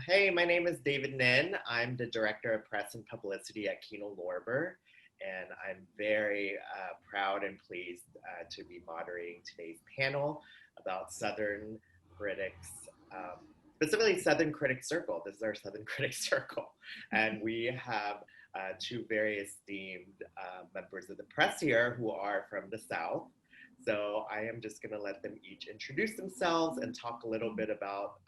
Hey, my name is David Ninh. I'm the director of Press and Publicity at Kino Lorber, and I'm very proud and pleased to be moderating today's panel about Southern Critics, specifically Southern Critics Circle. This is our Southern Critics Circle, and we have two very esteemed members of the press here who are from the South. So I am just going to let them each introduce themselves and talk a little bit about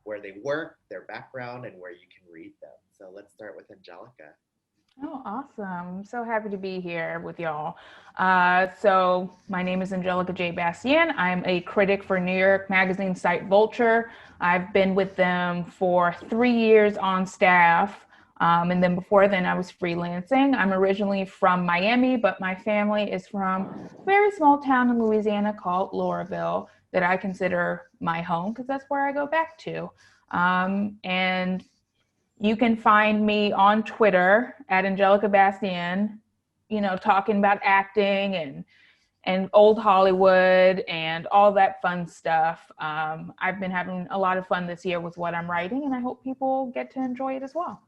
where they work, their background, and where you can read them. So let's start with Angelica. Oh, awesome. I'm so happy to be here with y'all. So my name is Angelica J. Bastien. I'm a critic for New York Magazine site Vulture. I've been with them for 3 years on staff. And then before then, I was freelancing. I'm originally from Miami, but my family is from a very small town in Louisiana called Lorville that I consider my home because that's where I go back to. And you can find me on Twitter at Angelica Bastien, talking about acting and old Hollywood and all that fun stuff. I've been having a lot of fun this year with what I'm writing, and I hope people get to enjoy it as well.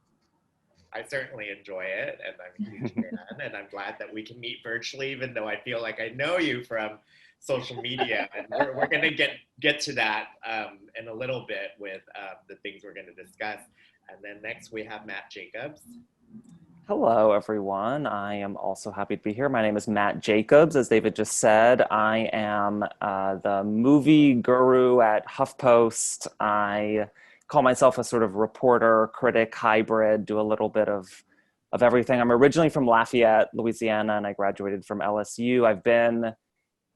I certainly enjoy it, and I'm a huge fan, and I'm glad that we can meet virtually, even though I feel like I know you from social media, and we're going to get to that in a little bit with the things we're going to discuss. And then next we have Matt Jacobs. Hello, everyone. I am also happy to be here. My name is Matt Jacobs. As David just said, I am the movie guru at HuffPost. I call myself a sort of reporter, critic, hybrid, do a little bit of everything. I'm originally from Lafayette, Louisiana, and I graduated from LSU. I've been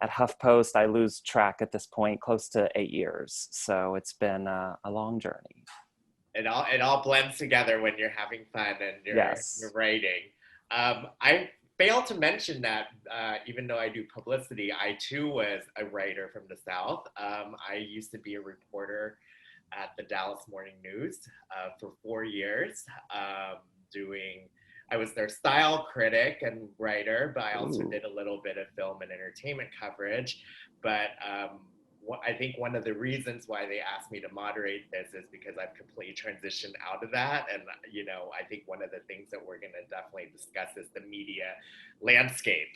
at HuffPost, I lose track at this point, close to 8 years. So it's been a long journey. It all blends together when you're having fun and you're writing. I failed to mention that even though I do publicity, I too was a writer from the South. I used to be a reporter at the Dallas Morning News for 4 years, I was their style critic and writer, but I also did a little bit of film and entertainment coverage. But I think one of the reasons why they asked me to moderate this is because I've completely transitioned out of that. And, I think one of the things that we're going to definitely discuss is the media landscape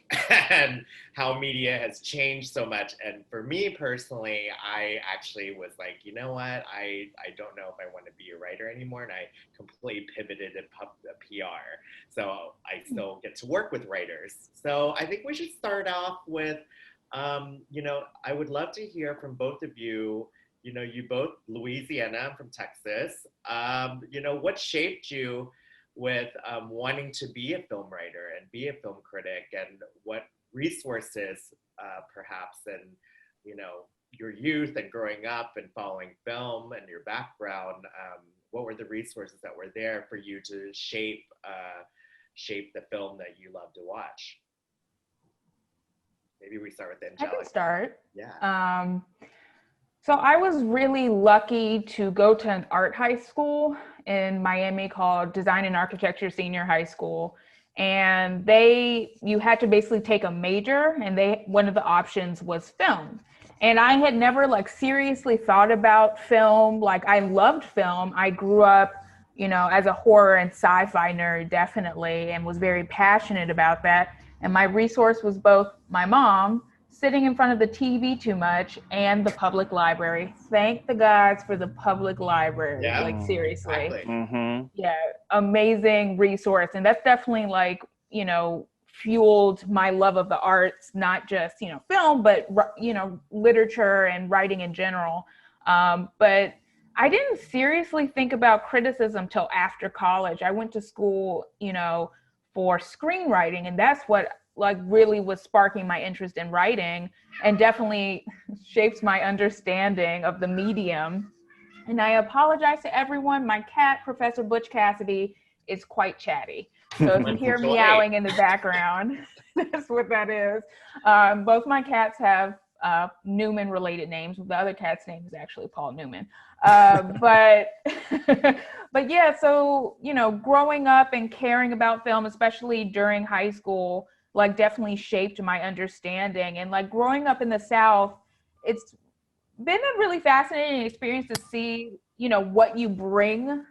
and how media has changed so much. And for me personally, I actually was like, you know what, I don't know if I want to be a writer anymore. And I completely pivoted to PR. So I still get to work with writers. So I think we should start off with, I would love to hear from both of you. You both Louisiana, I'm from Texas. What shaped you with wanting to be a film writer and be a film critic, and what resources perhaps in, your youth and growing up and following film and your background, what were the resources that were there for you to shape the film that you love to watch? Maybe we start with Angelica. I can start. Yeah. So I was really lucky to go to an art high school in Miami called Design and Architecture Senior High School. And you had to basically take a major, and one of the options was film. And I had never seriously thought about film. I loved film. I grew up, as a horror and sci-fi nerd, definitely, and was very passionate about that. And my resource was both my mom sitting in front of the TV too much and the public library. Thank the gods for the public library. Yeah, seriously. Exactly. Mm-hmm. Yeah, amazing resource. And that's definitely fueled my love of the arts, not just, film, but, literature and writing in general. But I didn't seriously think about criticism till after college. I went to school, for screenwriting, and that's what really was sparking my interest in writing, and definitely shapes my understanding of the medium. And I apologize to everyone. My cat, Professor Butch Cassidy, is quite chatty. So if you hear meowing in the background, that's what that is. Both my cats have Newman related names. The other cat's name is actually Paul Newman. But yeah, so, growing up and caring about film, especially during high school, definitely shaped my understanding. And growing up in the South, it's been a really fascinating experience to see, what you bring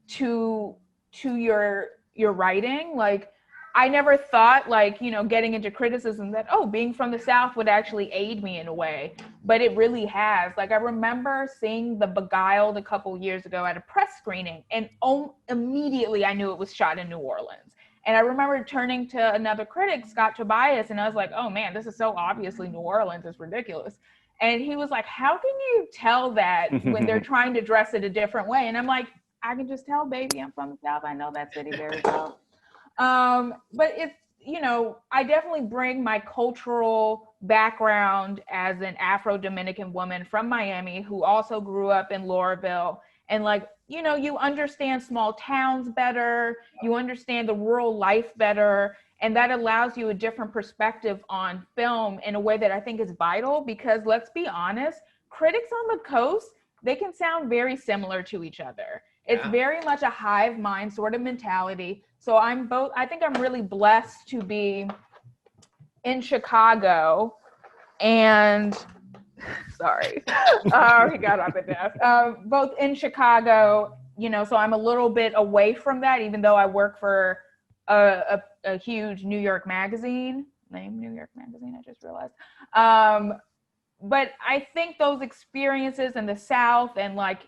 to your writing. Like, I never thought, like, getting into criticism that, being from the South would actually aid me in a way, but it really has. Like, I remember seeing The Beguiled a couple years ago at a press screening, and immediately I knew it was shot in New Orleans. And I remember turning to another critic, Scott Tobias, and I was like, oh man, this is so obviously New Orleans, it's ridiculous. And he was like, how can you tell that when they're trying to dress it a different way? And I'm like, I can just tell, baby, I'm from the South. I know that city very well. But it's, I definitely bring my cultural background as an Afro-Dominican woman from Miami who also grew up in Laurelville. And like, you understand small towns better, you understand the rural life better, and that allows you a different perspective on film in a way that I think is vital, because let's be honest, critics on the coast, they can sound very similar to each other. It's very much a hive mind sort of mentality. So I think I'm really blessed to be in Chicago and, sorry, he got on the desk. Both in Chicago, so I'm a little bit away from that, even though I work for a huge New York magazine, named New York Magazine, I just realized. But I think those experiences in the South and like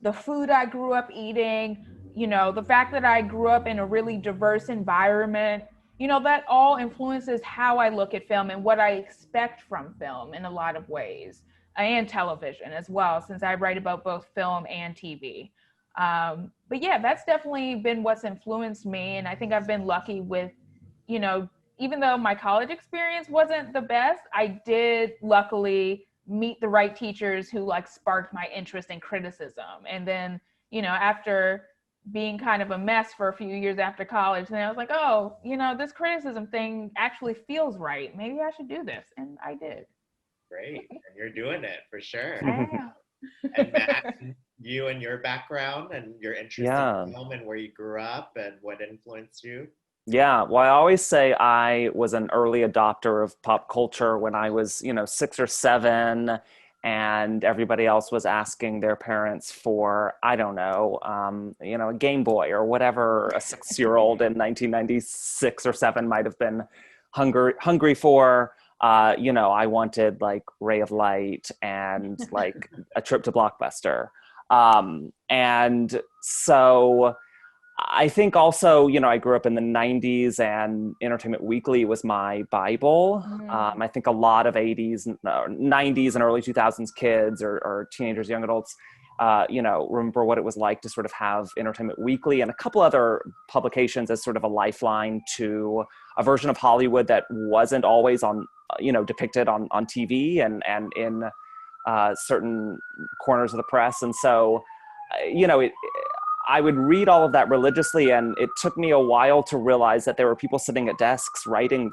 the food I grew up eating, the fact that I grew up in a really diverse environment, that all influences how I look at film and what I expect from film in a lot of ways, and television as well, since I write about both film and TV. But yeah, that's definitely been what's influenced me. And I think I've been lucky with, even though my college experience wasn't the best, I did luckily meet the right teachers who like sparked my interest in criticism. And then, after being kind of a mess for a few years after college, then I was like, oh, this criticism thing actually feels right. Maybe I should do this. And I did. Great. And you're doing it for sure. Yeah. And Matt, you and your background and your interest in film and where you grew up and what influenced you? Yeah, well, I always say I was an early adopter of pop culture when I was, 6 or 7, and everybody else was asking their parents for, I don't know, a Game Boy or whatever a 6-year-old in 1996 or 7 might have been hungry for. I wanted like Ray of Light and like a trip to Blockbuster. And so I think also, I grew up in the 90s and Entertainment Weekly was my Bible. I think a lot of 80s, 90s and early 2000s kids or teenagers, young adults, remember what it was like to sort of have Entertainment Weekly and a couple other publications as sort of a lifeline to a version of Hollywood that wasn't always on, depicted on TV and in certain corners of the press. And so, I would read all of that religiously, and it took me a while to realize that there were people sitting at desks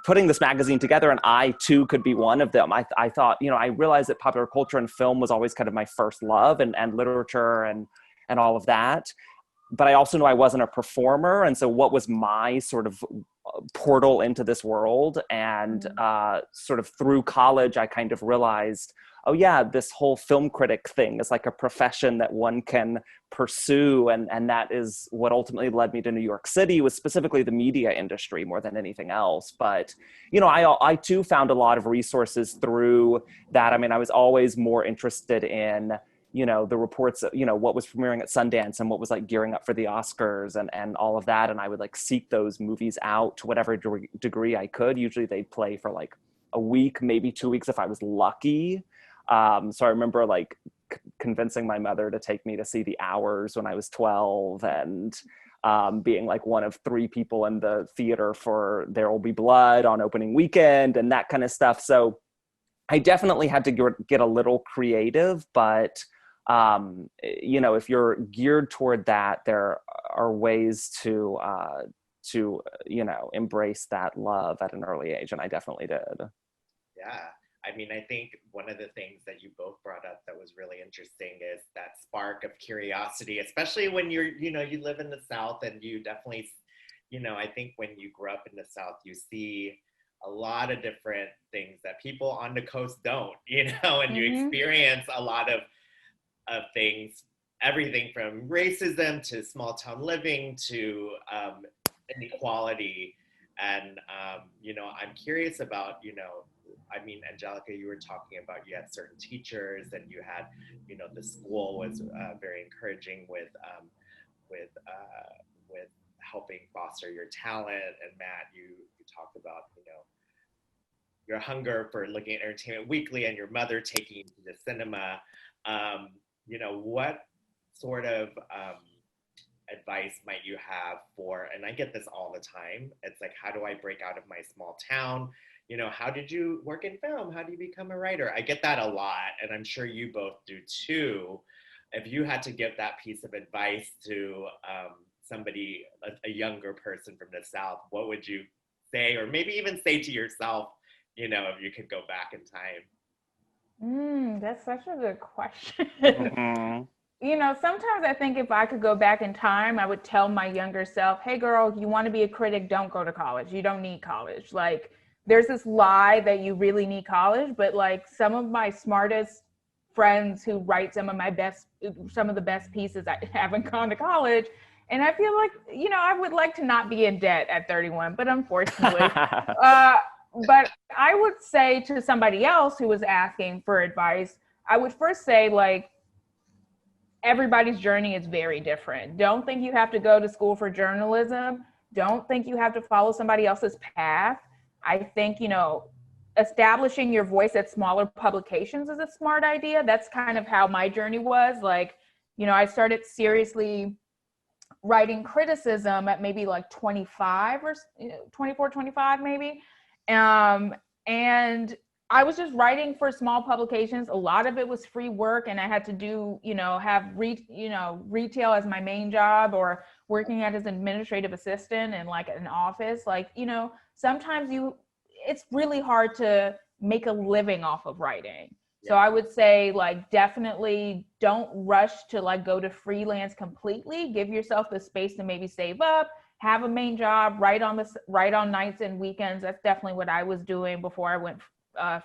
putting this magazine together, and I too could be one of them. I thought, I realized that popular culture and film was always kind of my first love, and literature and all of that. But I also knew I wasn't a performer, and so what was my sort of portal into this world? And sort of through college, I kind of realized, oh yeah, this whole film critic thing is like a profession that one can pursue. And that is what ultimately led me to New York City, was specifically the media industry more than anything else. But, I too found a lot of resources through that. I mean, I was always more interested in, the reports, what was premiering at Sundance and what was like gearing up for the Oscars and all of that. And I would like seek those movies out to whatever degree I could. Usually they'd play for like a week, maybe 2 weeks if I was lucky. So I remember like convincing my mother to take me to see The Hours when I was 12 and being like one of 3 people in the theater for There Will Be Blood on opening weekend and that kind of stuff. So I definitely had to get a little creative, but if you're geared toward that, there are ways to embrace that love at an early age. And I definitely did. Yeah. I mean, I think one of the things that you both brought up that was really interesting is that spark of curiosity, especially when you live in the South, and you definitely, I think when you grow up in the South, you see a lot of different things that people on the coast don't, and you experience a lot of things everything from racism to small town living to inequality. And, you know, I'm curious about, you know, I mean, Angelica, you were talking about you had certain teachers and you had, you know, the school was very encouraging with helping foster your talent. And Matt, you talked about, you know, your hunger for looking at Entertainment Weekly and your mother taking you to the cinema. You know, what sort of advice might you have for, and I get this all the time, it's like, how do I break out of my small town? You know, how did you work in film? How do you become a writer? I get that a lot, and I'm sure you both do too. If you had to give that piece of advice to somebody, a younger person from the South, what would you say, or maybe even say to yourself, you know, if you could go back in time? That's such a good question. Mm-hmm. You know, sometimes I think if I could go back in time, I would tell my younger self, hey girl, you want to be a critic, don't go to college. You don't need college. Like, there's this lie that you really need college, but like some of my smartest friends who write some of the best pieces, I haven't gone to college. And I feel like, you know, I would like to not be in debt at 31, but unfortunately, but I would say to somebody else who was asking for advice, I would first say, like, everybody's journey is very different. Don't think you have to go to school for journalism. Don't think you have to follow somebody else's path. I think, you know, establishing your voice at smaller publications is a smart idea. That's kind of how my journey was. Like, you know, I started seriously writing criticism at maybe like 25 or 24, 25 maybe. And I was just writing for small publications. A lot of it was free work, and I had to do, you know, have retail as my main job, or working as an administrative assistant in like an office. Like, you know, sometimes it's really hard to make a living off of writing. Yeah. So I would say, like, definitely don't rush to like go to freelance completely. Give yourself the space to maybe save up, have a main job, write on nights and weekends. That's definitely what I was doing before I went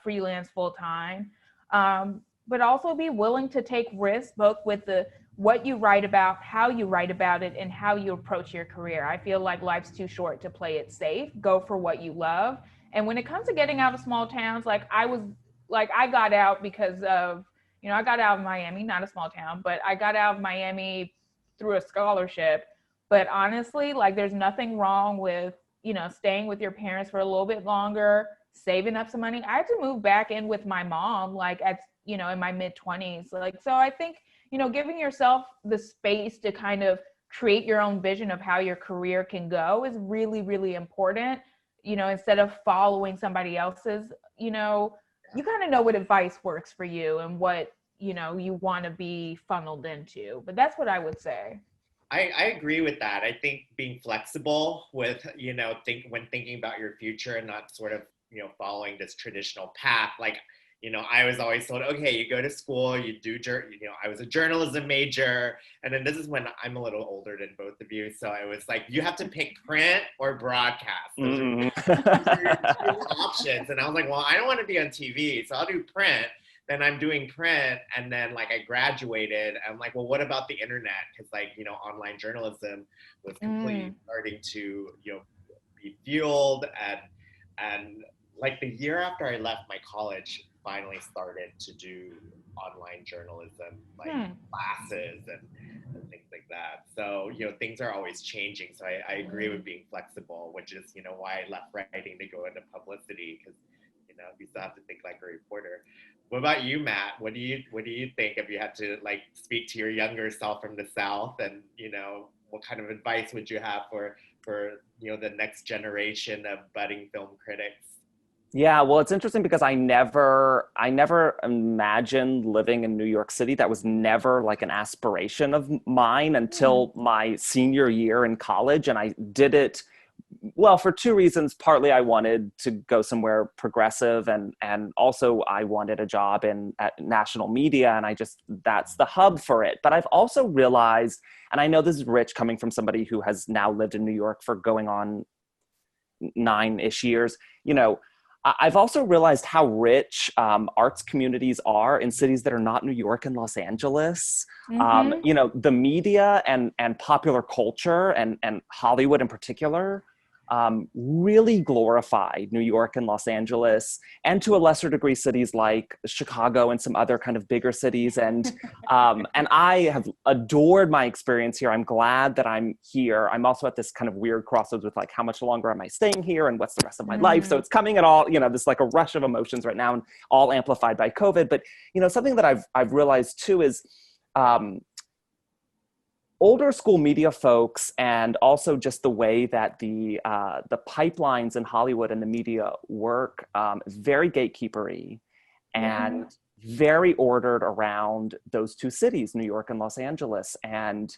freelance full time. But also be willing to take risks, both with what you write about, how you write about it, and how you approach your career. I feel like life's too short to play it safe. Go for what you love. And when it comes to getting out of small towns, I got out because of, you know, I got out of Miami, not a small town, but I got out of Miami through a scholarship. But honestly, like, there's nothing wrong with, you know, staying with your parents for a little bit longer, saving up some money. I had to move back in with my mom, like, at, you know, in my mid-20s. Like, so I think, you know, giving yourself the space to kind of create your own vision of how your career can go is really, really important. You know, instead of following somebody else's, you know, you kind of know what advice works for you and what, you know, you want to be funneled into. But that's what I would say. I agree with that. I think being flexible with, you know, when thinking about your future and not sort of, you know, following this traditional path. Like, you know, I was always told, okay, you go to school, you do, you know, I was a journalism major. And then this is when I'm a little older than both of you. So I was like, you have to pick print or broadcast. Those are your two options. And I was like, well, I don't want to be on TV, so I'll do print. Then I'm doing print, and then like I graduated. I'm like, well, what about the internet? Because, like, you know, online journalism was completely starting to, you know, be fueled, and like the year after I left my college, finally started to do online journalism, like classes and things like that. So, you know, things are always changing. So I agree with being flexible, which is, you know, why I left writing to go into publicity, because, you know, you still have to think like a reporter. What about you, Matt? What do you think, if you had to like speak to your younger self from the South, and, you know, what kind of advice would you have for you know, the next generation of budding film critics? Yeah, well, it's interesting because I never imagined living in New York City. That was never like an aspiration of mine until my senior year in college. And I did it, well, for two reasons. Partly I wanted to go somewhere progressive, and also I wanted a job at national media, and that's the hub for it. But I've also realized, and I know this is rich coming from somebody who has now lived in New York for going on 9-ish years, you know, I've also realized how rich arts communities are in cities that are not New York and Los Angeles. You know, the media and popular culture and Hollywood in particular really glorify New York and Los Angeles, and to a lesser degree cities like Chicago and some other kind of bigger cities. And I have adored my experience here. I'm glad that I'm here. I'm also at this kind of weird crossroads with like, how much longer am I staying here and what's the rest of my life? So it's coming at all, you know, this like a rush of emotions right now, and all amplified by COVID. But, you know, something that I've realized too is older school media folks, and also just the way that the pipelines in Hollywood and the media work, very gatekeepery and very ordered around those two cities, New York and Los Angeles. And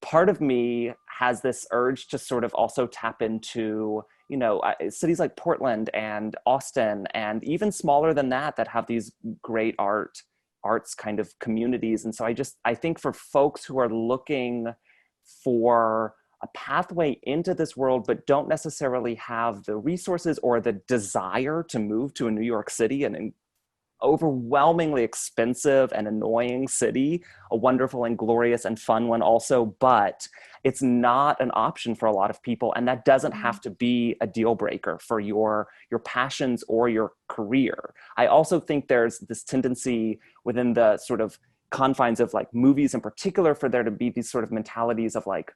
part of me has this urge to sort of also tap into, you know, cities like Portland and Austin, and even smaller than that, that have these great arts kind of communities. And so I think for folks who are looking for a pathway into this world, but don't necessarily have the resources or the desire to move to a New York City, an overwhelmingly expensive and annoying city, a wonderful and glorious and fun one also, but it's not an option for a lot of people. And that doesn't have to be a deal breaker for your passions or your career. I also think there's this tendency within the sort of confines of like movies in particular, for there to be these sort of mentalities of like,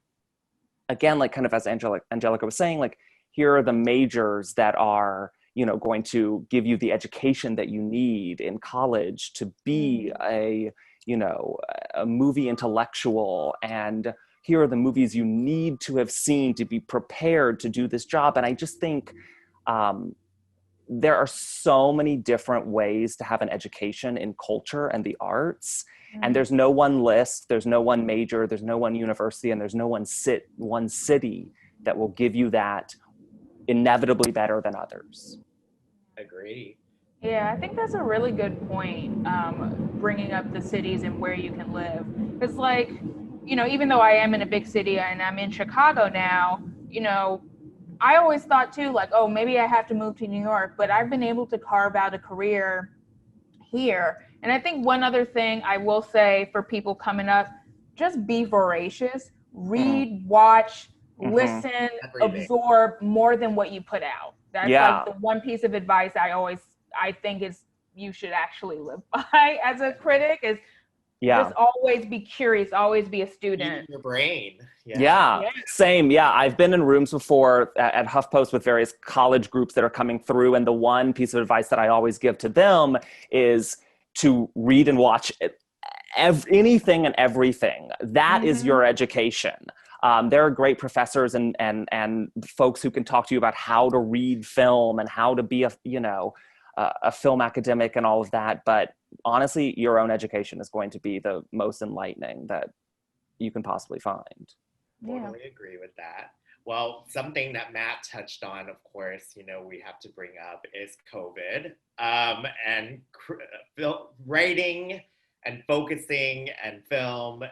again, like kind of as Angelica was saying, like, here are the majors that are, you know, going to give you the education that you need in college to be a, you know, a movie intellectual. And here are the movies you need to have seen to be prepared to do this job. And I just think there are so many different ways to have an education in culture and the arts. And there's no one list, there's no one major, there's no one university, and there's no one city that will give you that inevitably better than others. Agree. Yeah, I think that's a really good point, bringing up the cities and where you can live. It's like, you know, even though I am in a big city and I'm in Chicago now, you know, I always thought too, like, oh, maybe I have to move to New York, but I've been able to carve out a career here. And I think one other thing I will say for people coming up, just be voracious, read, watch, listen, absorb more than what you put out. That's like the one piece of advice I think is you should actually live by as a critic is just always be curious, always be a student. Use your brain. Same. Yeah, I've been in rooms before at HuffPost with various college groups that are coming through, and the one piece of advice that I always give to them is to read and watch anything and everything. That is your education. There are great professors and folks who can talk to you about how to read film and how to be a film academic and all of that. But honestly, your own education is going to be the most enlightening that you can possibly find. Totally agree with that. Well, something that Matt touched on, of course, you know, we have to bring up is COVID, and writing and focusing and film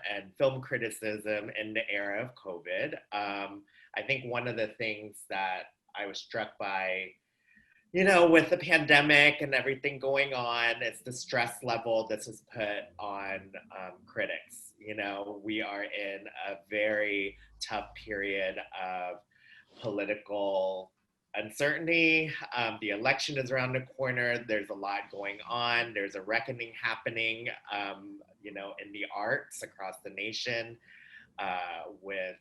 criticism in the era of COVID. I think one of the things that I was struck by, you know, with the pandemic and everything going on, is the stress level this has put on critics. You know, we are in a very tough period of political uncertainty. The election is around the corner. There's a lot going on. There's a reckoning happening, you know, in the arts across the nation, with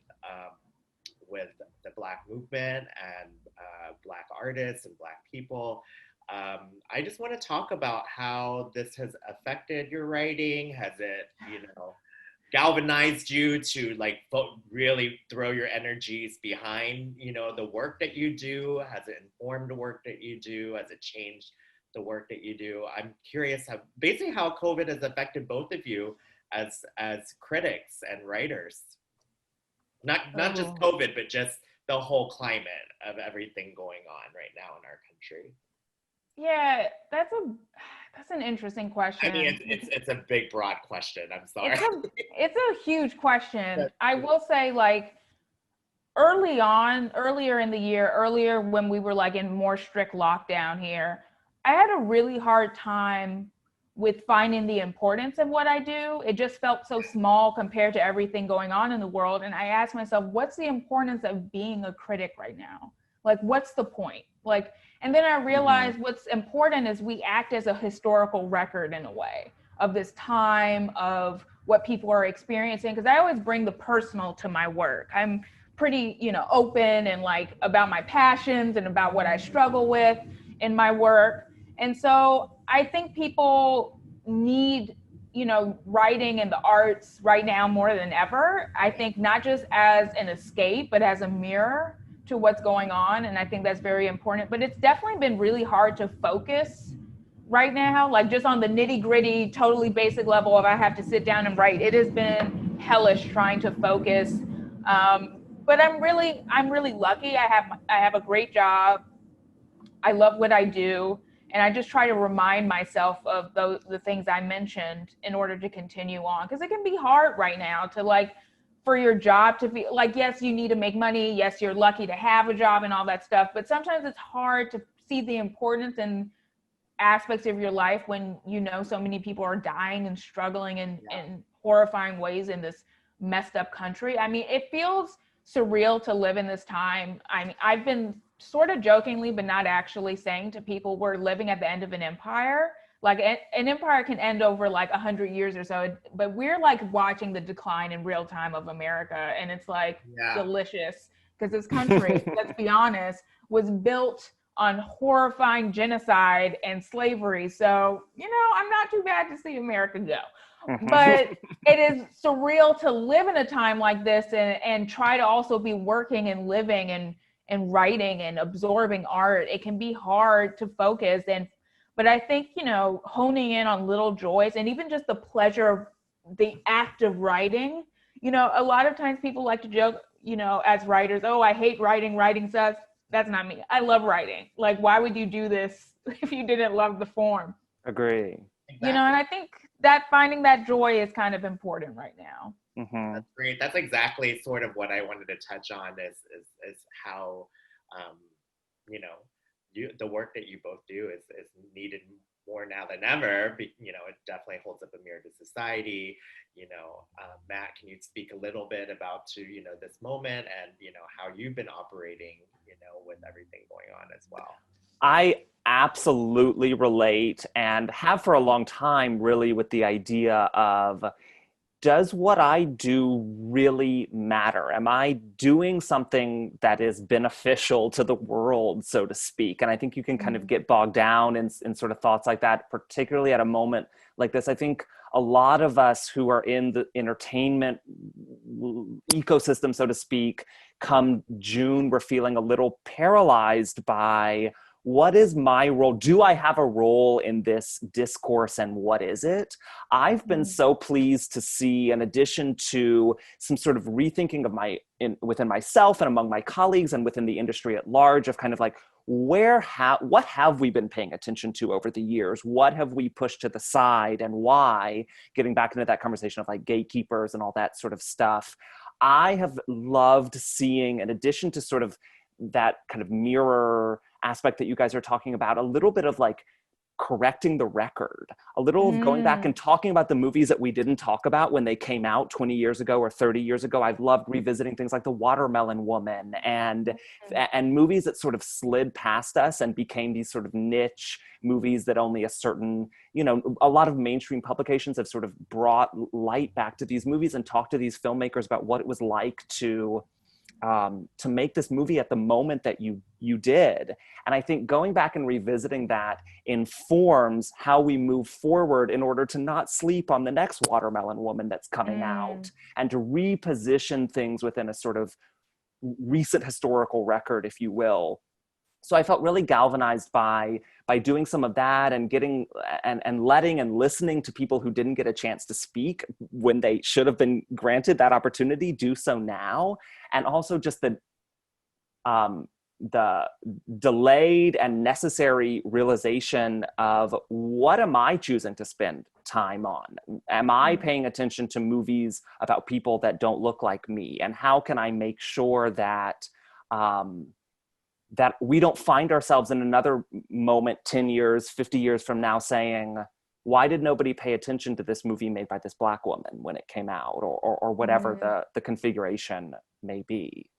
the Black movement and Black artists and Black people. I just want to talk about how this has affected your writing. Has it, you know, galvanized you to like really throw your energies behind, you know, the work that you do? Has it informed the work that you do? Has it changed the work that you do? I'm curious how COVID has affected both of you as critics and writers. Not just COVID, but just the whole climate of everything going on right now in our country. Yeah, that's an interesting question. I mean, it's a big, broad question. I'm sorry. It's a huge question. I will say, like, earlier in the year, earlier when we were like in more strict lockdown here, I had a really hard time with finding the importance of what I do. It just felt so small compared to everything going on in the world. And I asked myself, what's the importance of being a critic right now? Like, what's the point? Like, and then I realized what's important is we act as a historical record in a way of this time, of what people are experiencing. Because I always bring the personal to my work. I'm pretty, open and like about my passions and about what I struggle with in my work. And so I think people need, writing and the arts right now more than ever. I think not just as an escape, but as a mirror to what's going on. And I think that's very important. But it's definitely been really hard to focus right now, like just on the nitty gritty, totally basic level of I have to sit down and write. It has been hellish trying to focus. But I'm really lucky. I have a great job. I love what I do. And I just try to remind myself of the things I mentioned in order to continue on. Because it can be hard right now to like, for your job to be like, yes, you need to make money. Yes, you're lucky to have a job and all that stuff. But sometimes it's hard to see the importance and aspects of your life when so many people are dying and struggling in horrifying ways in this messed up country. I mean, it feels surreal to live in this time. I mean, I've been sort of jokingly, but not actually saying to people, we're living at the end of an empire. Like an empire can end over like 100 years or so, but we're like watching the decline in real time of America. And it's like delicious because this country, let's be honest, was built on horrifying genocide and slavery. So, I'm not too bad to see America go. But it is surreal to live in a time like this and try to also be working and living and writing and absorbing art. It can be hard to focus. But I think, honing in on little joys and even just the pleasure of the act of writing, a lot of times people like to joke, as writers, oh, I hate writing, writing sucks. That's not me. I love writing. Like, why would you do this if you didn't love the form? Agree. Exactly. And I think that finding that joy is kind of important right now. That's great. That's exactly sort of what I wanted to touch on is how, the work that you both do is needed more now than ever. It definitely holds up a mirror to society. Matt, can you speak a little bit about this moment and, how you've been operating, with everything going on as well? I absolutely relate and have for a long time really with the idea of, does what I do really matter? Am I doing something that is beneficial to the world, so to speak? And I think you can kind of get bogged down in sort of thoughts like that, particularly at a moment like this. I think a lot of us who are in the entertainment ecosystem, so to speak, come June, we're feeling a little paralyzed by, what is my role? Do I have a role in this discourse and what is it? I've been so pleased to see, in addition to some sort of rethinking of within myself and among my colleagues and within the industry at large, of kind of like, what have we been paying attention to over the years? What have we pushed to the side and why? Getting back into that conversation of like gatekeepers and all that sort of stuff. I have loved seeing, in addition to sort of that kind of mirror aspect that you guys are talking about, a little bit of like correcting the record, a little of going back and talking about the movies that we didn't talk about when they came out 20 years ago or 30 years ago. I've loved revisiting things like The Watermelon Woman and movies that sort of slid past us and became these sort of niche movies that only a certain, a lot of mainstream publications have sort of brought light back to these movies and talked to these filmmakers about what it was like to make this movie at the moment that you did. And I think going back and revisiting that informs how we move forward in order to not sleep on the next Watermelon Woman that's coming out, and to reposition things within a sort of recent historical record, if you will. So I felt really galvanized by doing some of that and getting and letting and listening to people who didn't get a chance to speak when they should have been granted that opportunity, do so now. And also just the the delayed and necessary realization of what am I choosing to spend time on? Am I paying attention to movies about people that don't look like me? And how can I make sure that that we don't find ourselves in another moment 10 years, 50 years from now saying, why did nobody pay attention to this movie made by this Black woman when it came out, or whatever the configuration may be?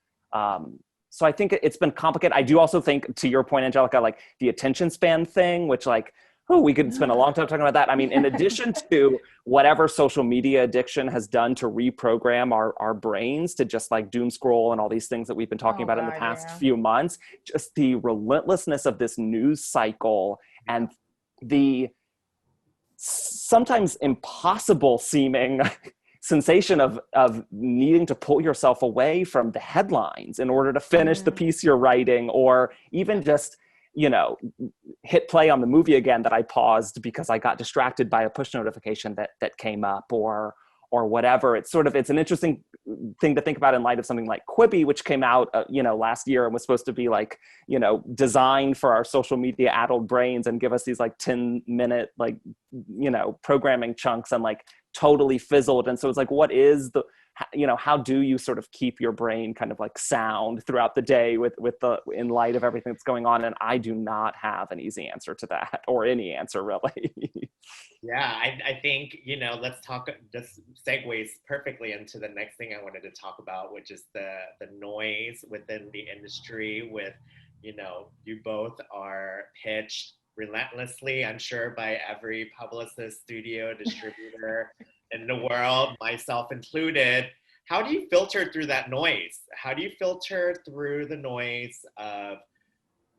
So I think it's been complicated. I do also think, to your point, Angelica, like the attention span thing, which like, we could spend a long time talking about that. I mean, in addition to whatever social media addiction has done to reprogram our brains to just like doom scroll and all these things that we've been talking about in the past few months, just the relentlessness of this news cycle and the sometimes impossible seeming sensation of needing to pull yourself away from the headlines in order to finish the piece you're writing, or even just, hit play on the movie again that I paused because I got distracted by a push notification that came up, or whatever. It's an interesting thing to think about in light of something like Quibi, which came out, last year and was supposed to be like, designed for our social media addled brains and give us these like 10-minute, like, programming chunks, and like totally fizzled. And so it's like, what is the, how do you sort of keep your brain kind of like sound throughout the day in light of everything that's going on? And I do not have an easy answer to that, or any answer really. Yeah, I think, let's talk, this segues perfectly into the next thing I wanted to talk about, which is the noise within the industry with, you both are pitched relentlessly, I'm sure, by every publicist, studio, distributor in the world, myself included. How do you filter through that noise? How do you filter through the noise of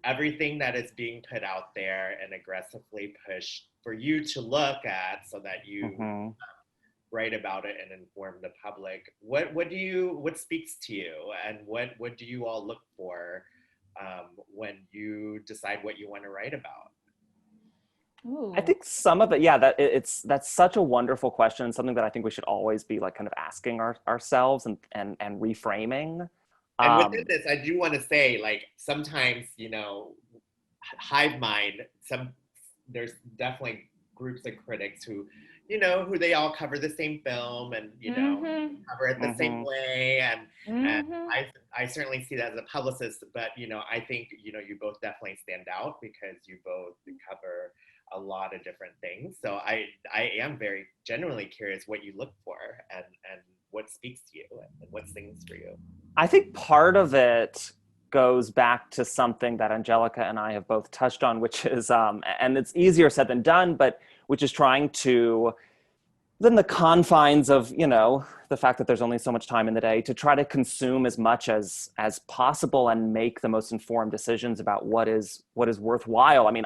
everything that is being put out there and aggressively pushed for you to look at so that you write about it and inform the public? What speaks to you, and what do you all look for when you decide what you want to write about? Ooh. I think some of it, that's such a wonderful question, something that I think we should always be like kind of asking ourselves and reframing. And within this, I do want to say, like, sometimes, hive mind, there's definitely groups of critics who they all cover the same film and, cover it the same way. And I certainly see that as a publicist, but, I think, you both definitely stand out because you both cover a lot of different things. So I am very genuinely curious what you look for and what speaks to you and what sings for you. I think part of it goes back to something that Angelica and I have both touched on, which is, and it's easier said than done, but which is trying to, within the confines of, the fact that there's only so much time in the day, to try to consume as much as possible and make the most informed decisions about what is worthwhile. I mean,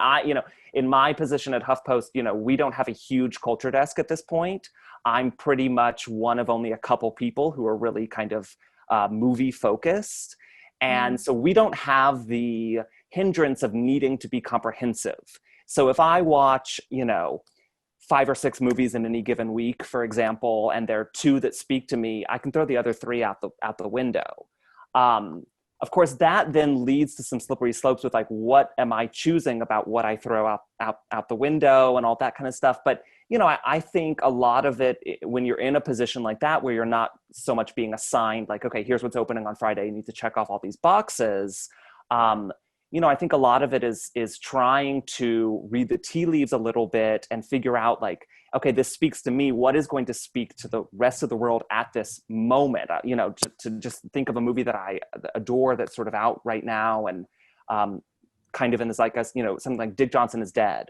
in my position at HuffPost, we don't have a huge culture desk at this point. I'm pretty much one of only a couple people who are really kind of movie focused. And so we don't have the hindrance of needing to be comprehensive. So if I watch, 5 or 6 movies in any given week, for example, and there are 2 that speak to me, I can throw the other 3 out the window. Of course, that then leads to some slippery slopes with like, what am I choosing about what I throw out the window and all that kind of stuff. But, I think a lot of it, when you're in a position like that, where you're not so much being assigned, like, okay, here's what's opening on Friday, you need to check off all these boxes. I think a lot of it is trying to read the tea leaves a little bit and figure out like, okay, this speaks to me. What is going to speak to the rest of the world at this moment? To just think of a movie that I adore that's sort of out right now and kind of in the zeitgeist, something like Dick Johnson Is Dead.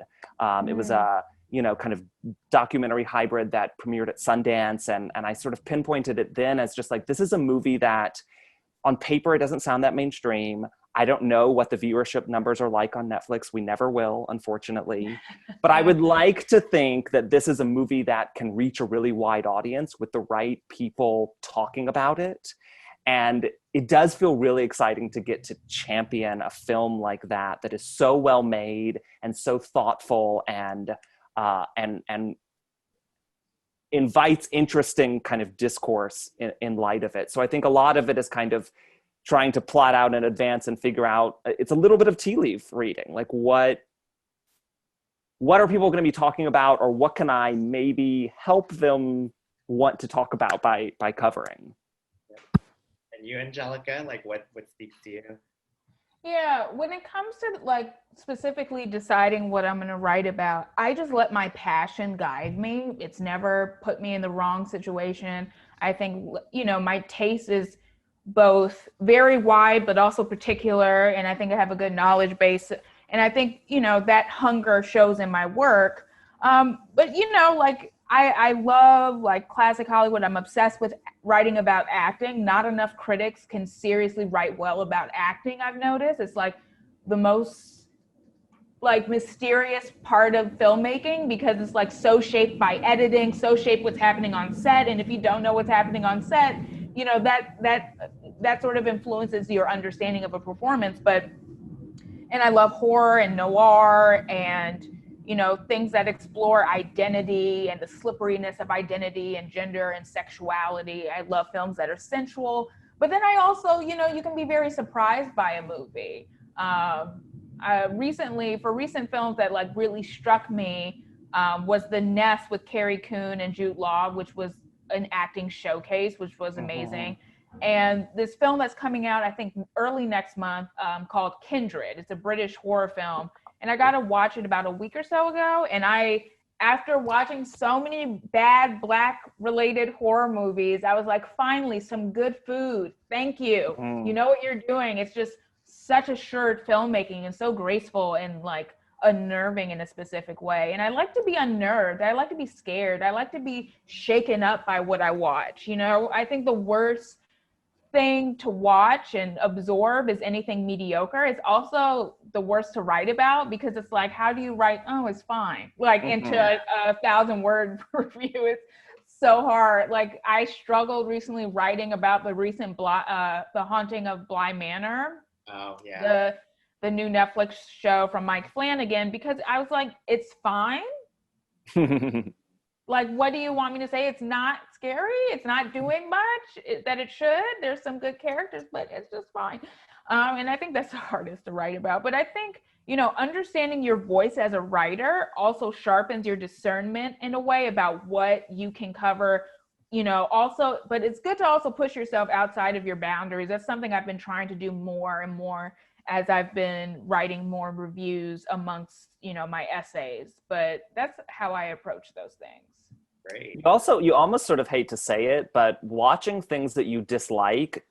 It was a, kind of documentary hybrid that premiered at Sundance. And I sort of pinpointed it then as just like, this is a movie that on paper, it doesn't sound that mainstream. I don't know what the viewership numbers are like on Netflix. We never will, unfortunately. But I would like to think that this is a movie that can reach a really wide audience with the right people talking about it. And it does feel really exciting to get to champion a film like that is so well made and so thoughtful and invites interesting kind of discourse in light of it. So I think a lot of it is kind of trying to plot out in advance and figure out, it's a little bit of tea leaf reading. Like what are people going to be talking about, or what can I maybe help them want to talk about by covering? And you, Angelica, like what speaks to you? Yeah, when it comes to like specifically deciding what I'm going to write about, I just let my passion guide me. It's never put me in the wrong situation. I think, my taste is both very wide, but also particular. And I think I have a good knowledge base. And I think, that hunger shows in my work. But, like I love like classic Hollywood. I'm obsessed with writing about acting. Not enough critics can seriously write well about acting, I've noticed. It's like the most like mysterious part of filmmaking, because it's like so shaped by editing, so shaped what's happening on set. And if you don't know what's happening on set, that sort of influences your understanding of a performance. And I love horror and noir and things that explore identity and the slipperiness of identity and gender and sexuality. I love films that are sensual, but then I also, you can be very surprised by a movie. Recent films that like really struck me was The Nest with Carrie Coon and Jude Law, which was an acting showcase, which was amazing. And this film that's coming out, I think early next month, called Kindred. It's a British horror film. And I got to watch it about a week or so ago. And after watching so many bad Black-related horror movies, I was like, finally, some good food. Thank you. You know what you're doing. It's just such assured filmmaking and so graceful and like unnerving in a specific way. And I like to be unnerved. I like to be scared. I like to be shaken up by what I watch. I think the worst thing to watch and absorb is anything mediocre. It's also the worst to write about, because it's like, how do you write, oh, it's fine, like into a 1,000-word review? It's so hard. Like I struggled recently writing about the recent The Haunting of Bly Manor. Oh yeah. The new Netflix show from Mike Flanagan, because I was like, it's fine. Like, what do you want me to say? It's not scary. It's not doing much that it should. There's some good characters, but it's just fine. And I think that's the hardest to write about. But I think, understanding your voice as a writer also sharpens your discernment in a way about what you can cover, also. But it's good to also push yourself outside of your boundaries. That's something I've been trying to do more and more as I've been writing more reviews amongst, my essays. But that's how I approach those things. Great. You almost sort of hate to say it, but watching things that you dislike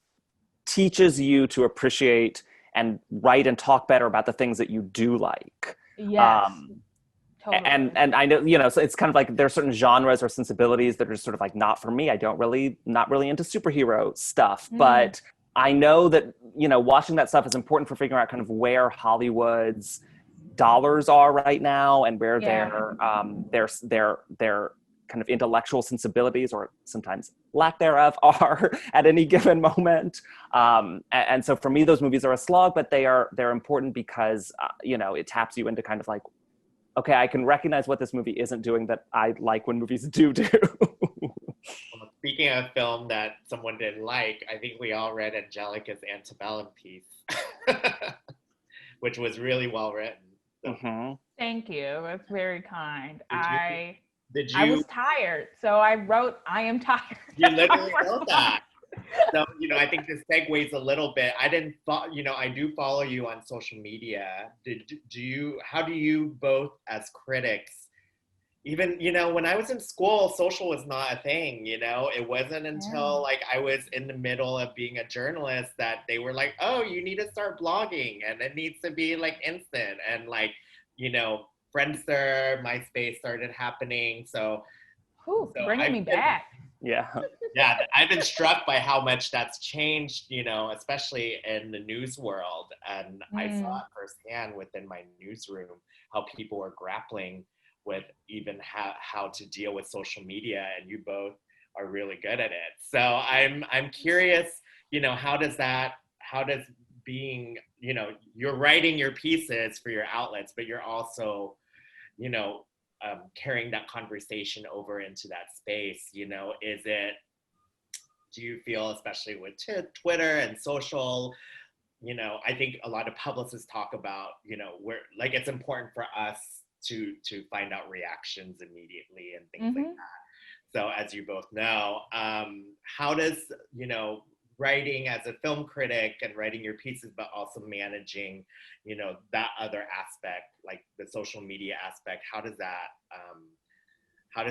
teaches you to appreciate and write and talk better about the things that you do like. Yes. Totally. And I know, so it's kind of like there's certain genres or sensibilities that are sort of like not for me. Not really into superhero stuff, but I know that, watching that stuff is important for figuring out kind of where Hollywood's dollars are right now and where their kind of intellectual sensibilities, or sometimes lack thereof, are at any given moment. And so for me, those movies are a slog, but they're important because, it taps you into kind of like, okay, I can recognize what this movie isn't doing that I like when movies do. Well, speaking of film that someone didn't like, I think we all read Angelica's Antebellum piece, which was really well written. So. Thank you. That's very kind. I was tired, so I wrote, I am tired. You literally wrote that. So, I think this segues a little bit. I do follow you on social media. How do you both as critics, even, when I was in school, social was not a thing, it wasn't until like I was in the middle of being a journalist that they were like, oh, you need to start blogging and it needs to be like instant, and like, Friendster, MySpace started happening. So bringing me back. Yeah. Yeah, I've been struck by how much that's changed, especially in the news world. And I saw it firsthand within my newsroom, how people were grappling with even how to deal with social media, and you both are really good at it. So I'm curious, how does being, you're writing your pieces for your outlets, but you're also, carrying that conversation over into that space, is it do you feel, especially with Twitter and social, I think a lot of publicists talk about, where like it's important for us to find out reactions immediately and things like that. So as you both know, how does, writing as a film critic and writing your pieces, but also managing, that other aspect, like the social media aspect, how does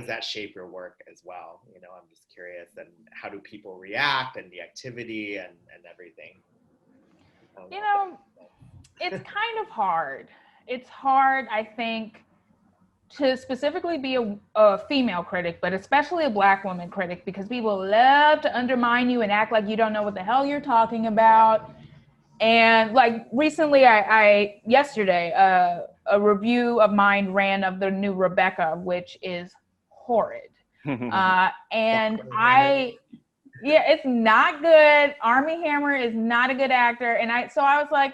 that shape your work as well? I'm just curious, and how do people react and the activity and everything? It's kind of hard. It's hard, I think, to specifically be a female critic, but especially a Black woman critic, because people love to undermine you and act like you don't know what the hell you're talking about. And like recently, yesterday, a review of mine ran of the new Rebecca, which is horrid. And it's not good. Armie Hammer is not a good actor. And so I was like,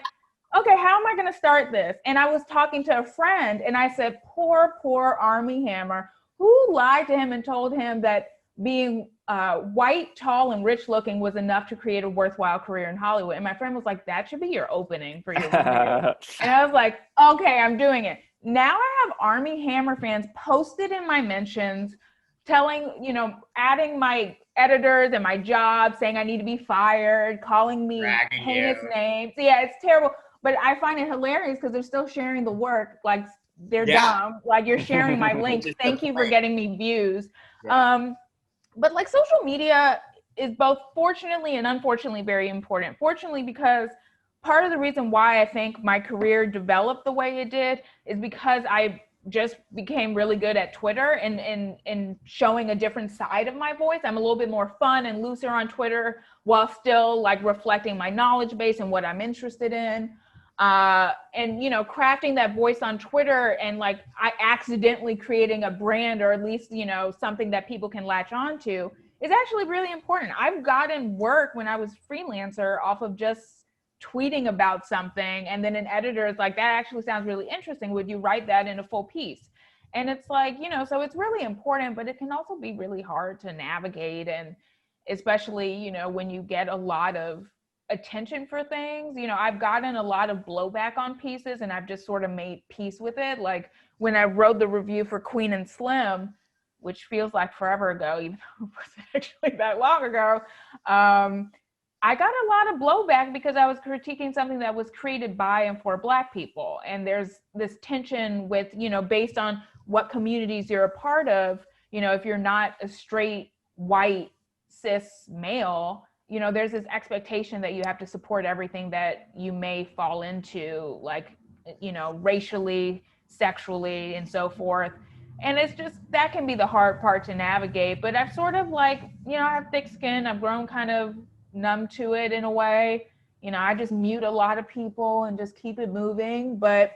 okay, how am I going to start this? And I was talking to a friend and I said, poor Armie Hammer, who lied to him and told him that being white, tall, and rich looking was enough to create a worthwhile career in Hollywood. And my friend was like, that should be your opening for your review. And I was like, okay, I'm doing it. Now I have Armie Hammer fans posted in my mentions, telling, adding my editors and my job, saying I need to be fired, calling me heinous names. Yeah, it's terrible. But I find it hilarious because they're still sharing the work. Like, they're dumb. Like, you're sharing my links. Thank you for getting me views. Yeah. But like, social media is both fortunately and unfortunately very important. Fortunately, because part of the reason why I think my career developed the way it did is because I just became really good at Twitter and showing a different side of my voice. I'm a little bit more fun and looser on Twitter while still like reflecting my knowledge base and what I'm interested in. And, crafting that voice on Twitter and like I accidentally creating a brand, or at least, something that people can latch on to, is actually really important. I've gotten work when I was freelancer off of just tweeting about something, and then an editor is like, that actually sounds really interesting. Would you write that in a full piece? And it's like, so it's really important, but it can also be really hard to navigate. And especially, when you get a lot of attention for things, I've gotten a lot of blowback on pieces and I've just sort of made peace with it. Like when I wrote the review for Queen and Slim, which feels like forever ago, even though it wasn't actually that long ago, I got a lot of blowback because I was critiquing something that was created by and for Black people. And there's this tension with, based on what communities you're a part of, if you're not a straight, white, cis male, there's this expectation that you have to support everything that you may fall into, like, racially, sexually, and so forth. And it's just, that can be the hard part to navigate. But I've sort of like, I have thick skin. I've grown kind of numb to it in a way. I just mute a lot of people and just keep it moving. But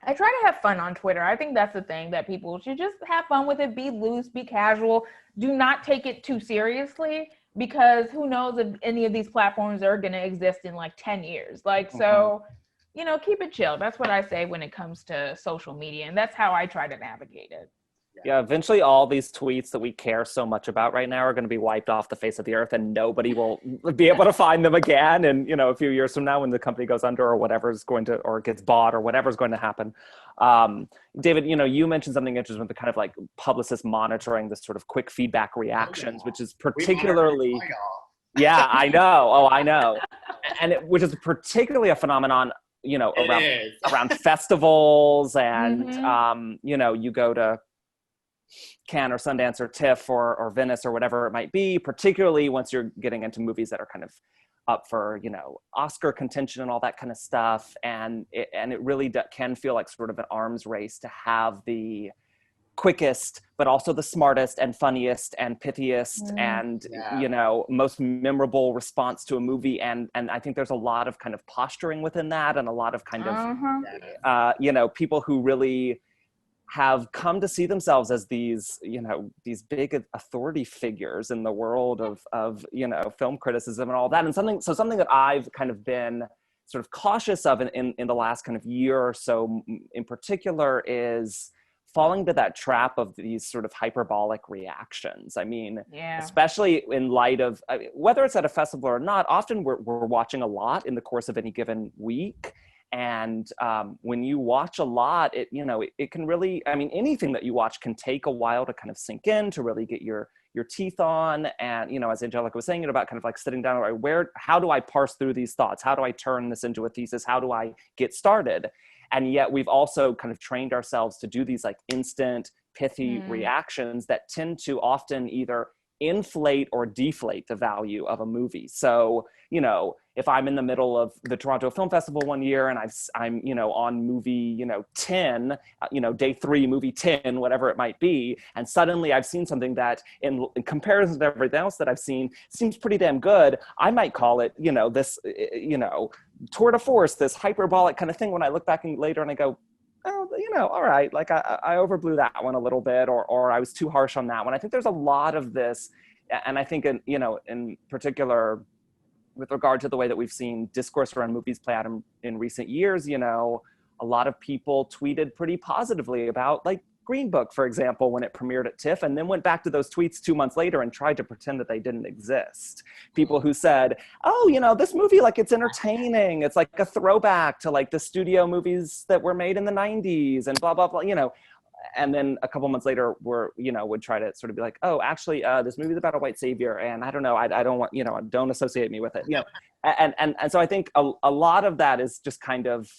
I try to have fun on Twitter. I think that's the thing, that people should just have fun with it, be loose, be casual. Do not take it too seriously, because who knows if any of these platforms are going to exist in like 10 years. Like, so, keep it chill. That's what I say when it comes to social media. And that's how I try to navigate it. Yeah, eventually all these tweets that we care so much about right now are going to be wiped off the face of the earth, and nobody will be able to find them again. And, a few years from now when the company goes under or whatever's going to, or gets bought or whatever's going to happen. David, you mentioned something interesting with the kind of like publicists monitoring this sort of quick feedback reactions, which is particularly, yeah, I know. Oh, I know. And which is particularly a phenomenon, around festivals and, you go to Cannes or Sundance or TIFF or Venice or whatever it might be, particularly once you're getting into movies that are kind of up for, Oscar contention and all that kind of stuff. And it really can feel like sort of an arms race to have the quickest, but also the smartest and funniest and pithiest and, most memorable response to a movie. And I think there's a lot of kind of posturing within that, and a lot of kind of, people who really have come to see themselves as these big authority figures in the world of film criticism and all that. And something that I've kind of been sort of cautious of in the last kind of year or so in particular is falling to that trap of these sort of hyperbolic reactions. I mean, Yeah. especially in light of, whether it's at a festival or not, often we're watching a lot in the course of any given week. And when you watch a lot, it can really, I mean, anything that you watch can take a while to kind of sink in, to really get your teeth on. And, as Angelica was saying, about kind of like sitting down, how do I parse through these thoughts? How do I turn this into a thesis? How do I get started? And yet we've also kind of trained ourselves to do these like instant, pithy reactions that tend to often either inflate or deflate the value of a movie. So, if I'm in the middle of the Toronto Film Festival one year and I'm on movie, 10, day 3, movie 10, whatever it might be, and suddenly I've seen something that in comparison to everything else that I've seen seems pretty damn good, I might call it, this, tour de force, this hyperbolic kind of thing, when I look back later and I go, oh, all right, like I overblew that one a little bit, or I was too harsh on that one. I think there's a lot of this, and I think in particular, with regard to the way that we've seen discourse around movies play out in recent years, a lot of people tweeted pretty positively about like Green Book, for example, when it premiered at TIFF, and then went back to those tweets 2 months later and tried to pretend that they didn't exist. People who said, oh, this movie, like, it's entertaining. It's like a throwback to like the studio movies that were made in the 90s and blah, blah, blah, And then a couple months later would try to sort of be like, oh, actually, this movie's about a white savior. And I don't know, I don't want, don't associate me with it. And so I think a lot of that is just kind of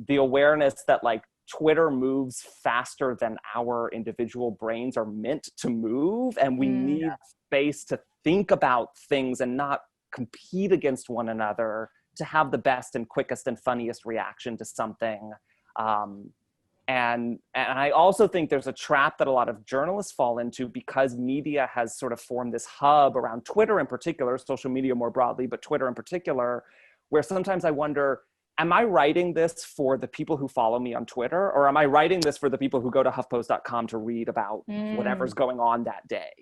the awareness that like Twitter moves faster than our individual brains are meant to move. And we need space to think about things and not compete against one another to have the best and quickest and funniest reaction to something. And I also think there's a trap that a lot of journalists fall into because media has sort of formed this hub around Twitter in particular, social media more broadly, but Twitter in particular, where sometimes I wonder, am I writing this for the people who follow me on Twitter, or am I writing this for the people who go to HuffPost.com to read about whatever's going on that day?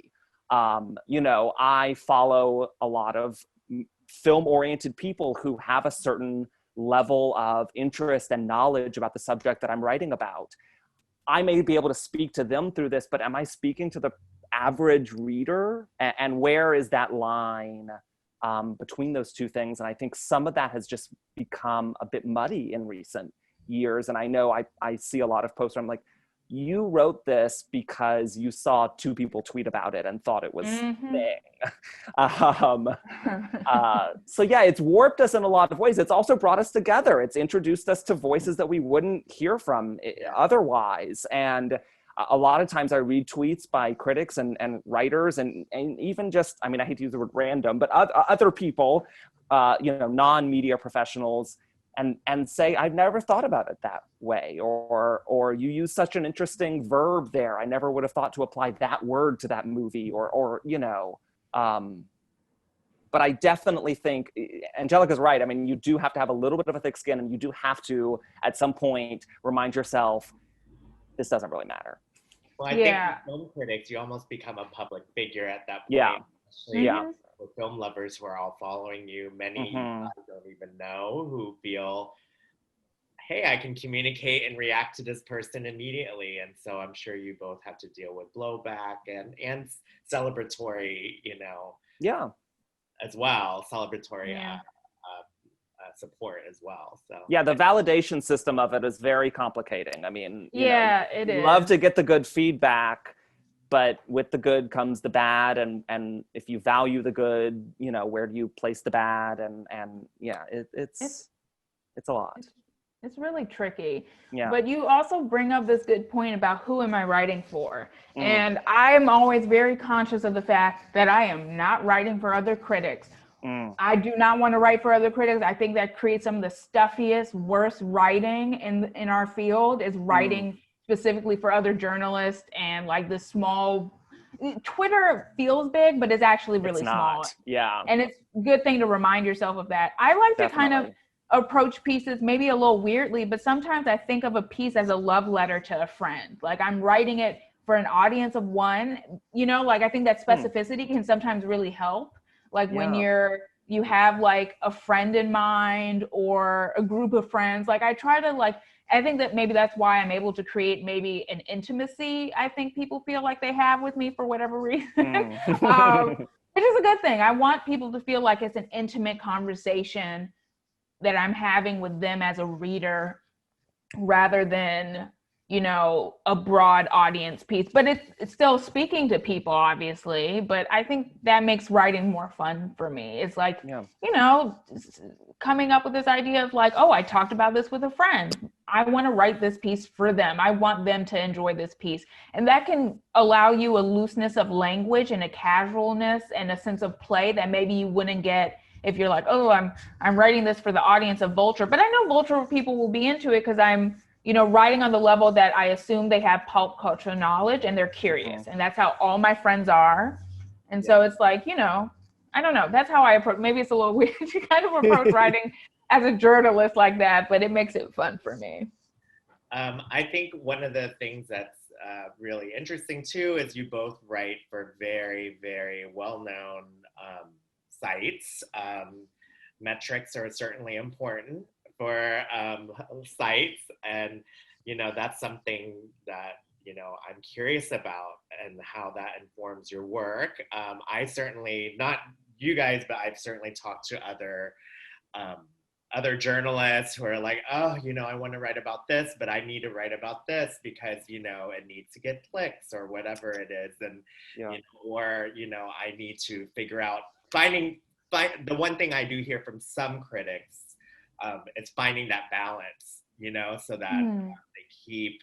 I follow a lot of film-oriented people who have a certain level of interest and knowledge about the subject that I'm writing about. I may be able to speak to them through this, but am I speaking to the average reader? And where is that line between those two things? And I think some of that has just become a bit muddy in recent years. And I know I see a lot of posts where I'm like, you wrote this because you saw 2 people tweet about it and thought it was thing. So yeah, it's warped us in a lot of ways. It's also brought us together. It's introduced us to voices that we wouldn't hear from otherwise. And a lot of times I read tweets by critics and writers and even just, I mean, I hate to use the word random, but other people, non-media professionals, and say, I've never thought about it that way, or you use such an interesting verb there. I never would have thought to apply that word to that movie, but I definitely think Angelica's right. I mean, you do have to have a little bit of a thick skin, and you do have to, at some point, remind yourself, this doesn't really matter. Well, I think with film critics, you almost become a public figure at that point. Yeah. With film lovers who are all following you, many don't even know, who feel, hey, I can communicate and react to this person immediately. And so I'm sure you both have to deal with blowback and celebratory, as well, celebratory support as well. So yeah, the validation system of it is very complicating. I mean, it is. Love to get the good feedback, but with the good comes the bad, and if you value the good, where do you place the bad? And it's a lot. It's really tricky. Yeah. But you also bring up this good point about who am I writing for? And I'm always very conscious of the fact that I am not writing for other critics. I do not want to write for other critics. I think that creates some of the stuffiest, worst writing in our field, is writing specifically for other journalists, and like the small Twitter feels big, but it's actually really small. Yeah. And it's a good thing to remind yourself of that. I like to kind of approach pieces maybe a little weirdly, but sometimes I think of a piece as a love letter to a friend. Like I'm writing it for an audience of one, I think that specificity can sometimes really help. Like when you have like a friend in mind or a group of friends, like I try to like I think that maybe that's why I'm able to create maybe an intimacy I think people feel like they have with me for whatever reason. Which is a good thing. I want people to feel like it's an intimate conversation that I'm having with them as a reader rather than, you know, a broad audience piece. But it's still speaking to people, obviously. But I think that makes writing more fun for me. It's like, you know, coming up with this idea of like, oh, I talked about this with a friend. I want to write this piece for them. I want them to enjoy this piece. And that can allow you a looseness of language and a casualness and a sense of play that maybe you wouldn't get if you're like, oh, I'm writing this for the audience of Vulture. But I know Vulture people will be into it because I'm, you know, writing on the level that I assume they have pulp culture knowledge and they're curious. And that's how all my friends are. And so it's like, you know, I don't know. That's how I approach. Maybe it's a little weird to kind of approach writing as a journalist like that, but it makes it fun for me. I think one of the things that's really interesting too is you both write for very, very well-known sites. Metrics are certainly important for sites, and you know that's something that you know I'm curious about and how that informs your work. I certainly, not you guys, but I've certainly talked to other journalists who are like, oh, you know, I want to write about this, but I need to write about this because, you know, it needs to get clicks or whatever it is. And, you know, or, you know, I need to figure out the one thing I do hear from some critics is finding that balance, you know, so that they keep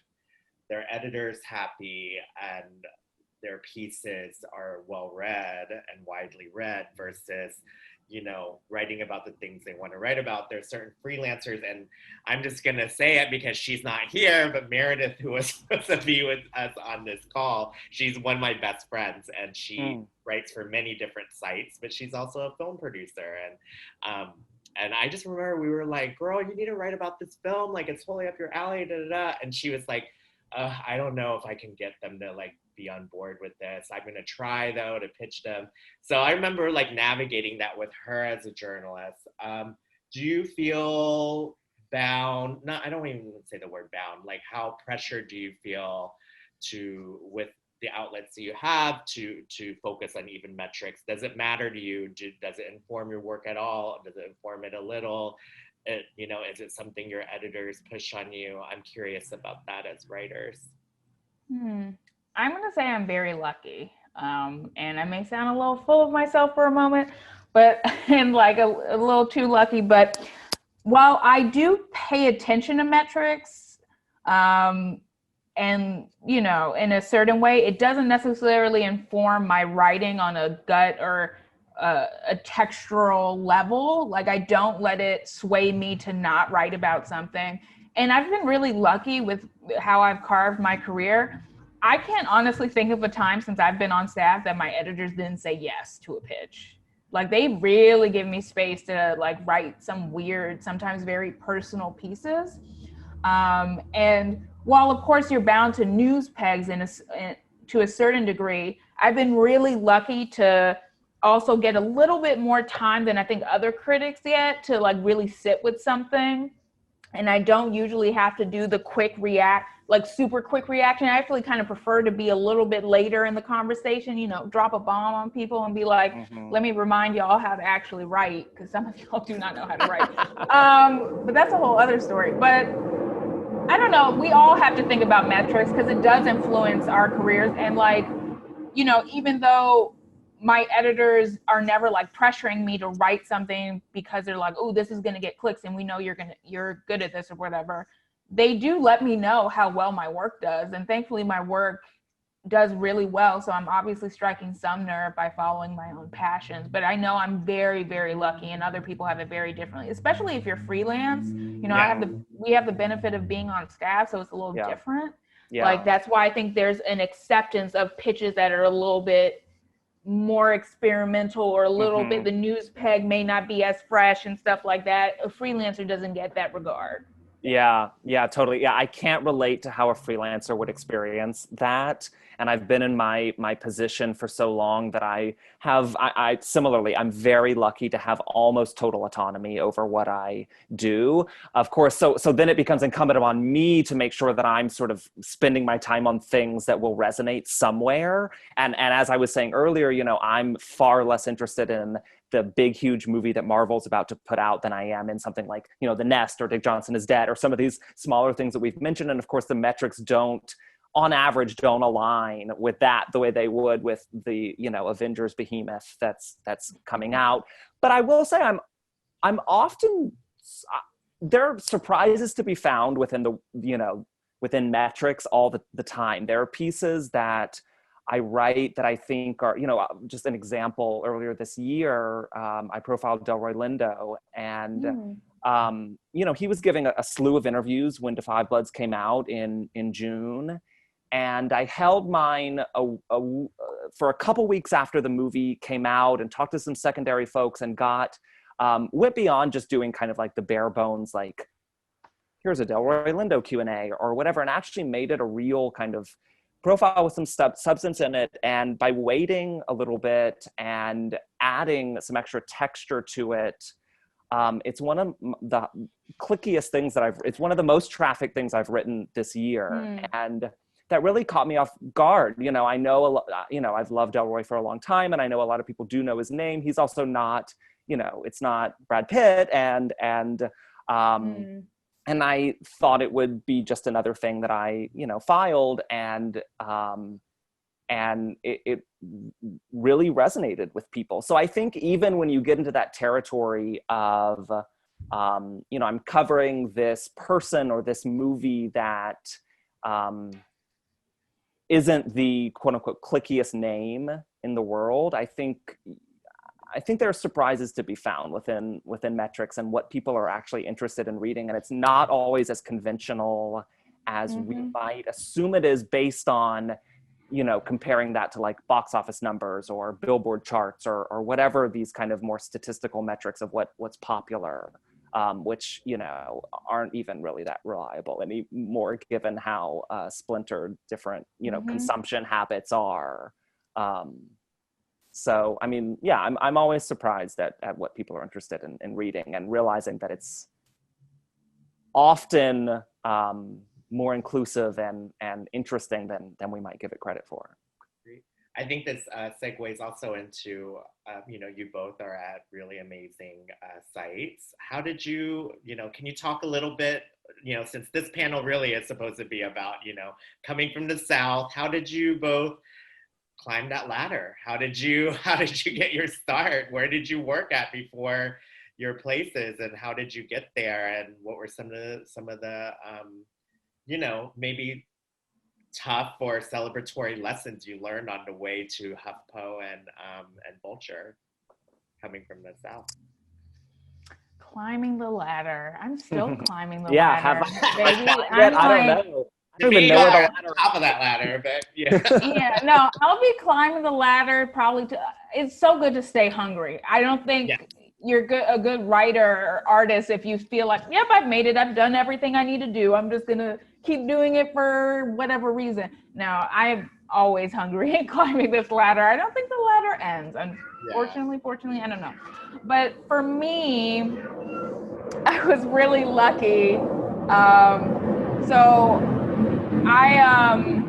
their editors happy and their pieces are well read and widely read versus, you know, writing about the things they want to write about. There's certain freelancers, and I'm just going to say it because she's not here, but Meredith, who was supposed to be with us on this call, she's one of my best friends, and she writes for many different sites, but she's also a film producer. And I just remember we were like, girl, you need to write about this film. Like, it's totally up your alley, da, da, da. And she was like, I don't know if I can get them to like be on board with this. I'm going to try though to pitch them. So I remember like navigating that with her as a journalist. Do you feel bound? No, I don't even say the word bound. Like, how pressured do you feel to, with the outlets that you have, to focus on even metrics? Does it matter to you? Does it inform your work at all? Does it inform it a little? You know, is it something your editors push on you? I'm curious about that as writers. I'm going to say I'm very lucky. And I may sound a little full of myself for a moment, but and like a little too lucky. But while I do pay attention to metrics, and, you know, in a certain way, it doesn't necessarily inform my writing on a gut or a textural level. Like, I don't let it sway me to not write about something. And I've been really lucky with how I've carved my career. I can't honestly think of a time since I've been on staff that my editors didn't say yes to a pitch. Like, they really give me space to like write some weird, sometimes very personal pieces. And while of course you're bound to news pegs to a certain degree, I've been really lucky to also get a little bit more time than I think other critics get to like really sit with something. And I don't usually have to do the super quick reaction. I actually kind of prefer to be a little bit later in the conversation, you know, drop a bomb on people and be like, let me remind y'all how to actually write, because some of y'all do not know how to write. But that's a whole other story. But I don't know, we all have to think about metrics because it does influence our careers. And like, you know, even though my editors are never like pressuring me to write something because they're like, oh, this is going to get clicks and we know you're good at this or whatever, they do let me know how well my work does. And thankfully my work does really well. So I'm obviously striking some nerve by following my own passions, but I know I'm very, very lucky, and other people have it very differently, especially if you're freelance. You know, we have the benefit of being on staff, so it's a little different. Like, that's why I think there's an acceptance of pitches that are a little bit more experimental, or a little bit, the news peg may not be as fresh and stuff like that. A freelancer doesn't get that regard. Yeah, totally. Yeah, I can't relate to how a freelancer would experience that. And I've been in my position for so long that I similarly, I'm very lucky to have almost total autonomy over what I do. Of course, so then it becomes incumbent upon me to make sure that I'm sort of spending my time on things that will resonate somewhere. And as I was saying earlier, I'm far less interested in the big, huge movie that Marvel's about to put out than I am in something like, The Nest or Dick Johnson Is Dead or some of these smaller things that we've mentioned. And of course, the metrics on average, don't align with that the way they would with the, Avengers behemoth that's coming out. But I will say I'm often, there are surprises to be found within within metrics all the time. There are pieces that I write that I think are, just an example, earlier this year, I profiled Delroy Lindo, and, he was giving a slew of interviews when Da 5 Bloods came out in June. And I held mine for a couple weeks after the movie came out and talked to some secondary folks and went beyond just doing kind of like the bare bones, like, here's a Delroy Lindo Q&A or whatever, and actually made it a real kind of profile with some substance in it. And by waiting a little bit and adding some extra texture to it, it's one of the clickiest things it's one of the most trafficked things I've written this year. And that really caught me off guard. I know I've loved Delroy for a long time, and I know a lot of people do know his name. He's also not, it's not Brad Pitt, and I thought it would be just another thing that I, filed, and it really resonated with people. So I think even when you get into that territory of, I'm covering this person or this movie that isn't the quote unquote clickiest name in the world, I think there are surprises to be found within metrics and what people are actually interested in reading. And it's not always as conventional as we might assume it is based on, comparing that to like box office numbers or Billboard charts or whatever these kind of more statistical metrics of what's popular, which, aren't even really that reliable anymore, given how splintered different, consumption habits are. So, I mean, yeah, I'm always surprised at what people are interested in reading, and realizing that it's often more inclusive and interesting than we might give it credit for. I think this segues also into, you both are at really amazing sites. How did you, can you talk a little bit, since this panel really is supposed to be about, coming from the South, how did you both climb that ladder? How did you get your start? Where did you work at before your places, and how did you get there? And what were some of the maybe tough or celebratory lessons you learned on the way to HuffPo and Vulture, coming from the South? Climbing the ladder. I'm still climbing the Yeah, ladder. Baby, I don't know. I don't even know where the ladder top of that ladder, but yeah. Yeah, no, I'll be climbing the ladder probably it's so good to stay hungry. I don't think you're a good writer or artist if you feel like, yep, I've made it, I've done everything I need to do, I'm just gonna keep doing it for whatever reason. Now, I'm always hungry and climbing this ladder. I don't think the ladder ends, unfortunately. Fortunately, I don't know. But for me, I was really lucky. So I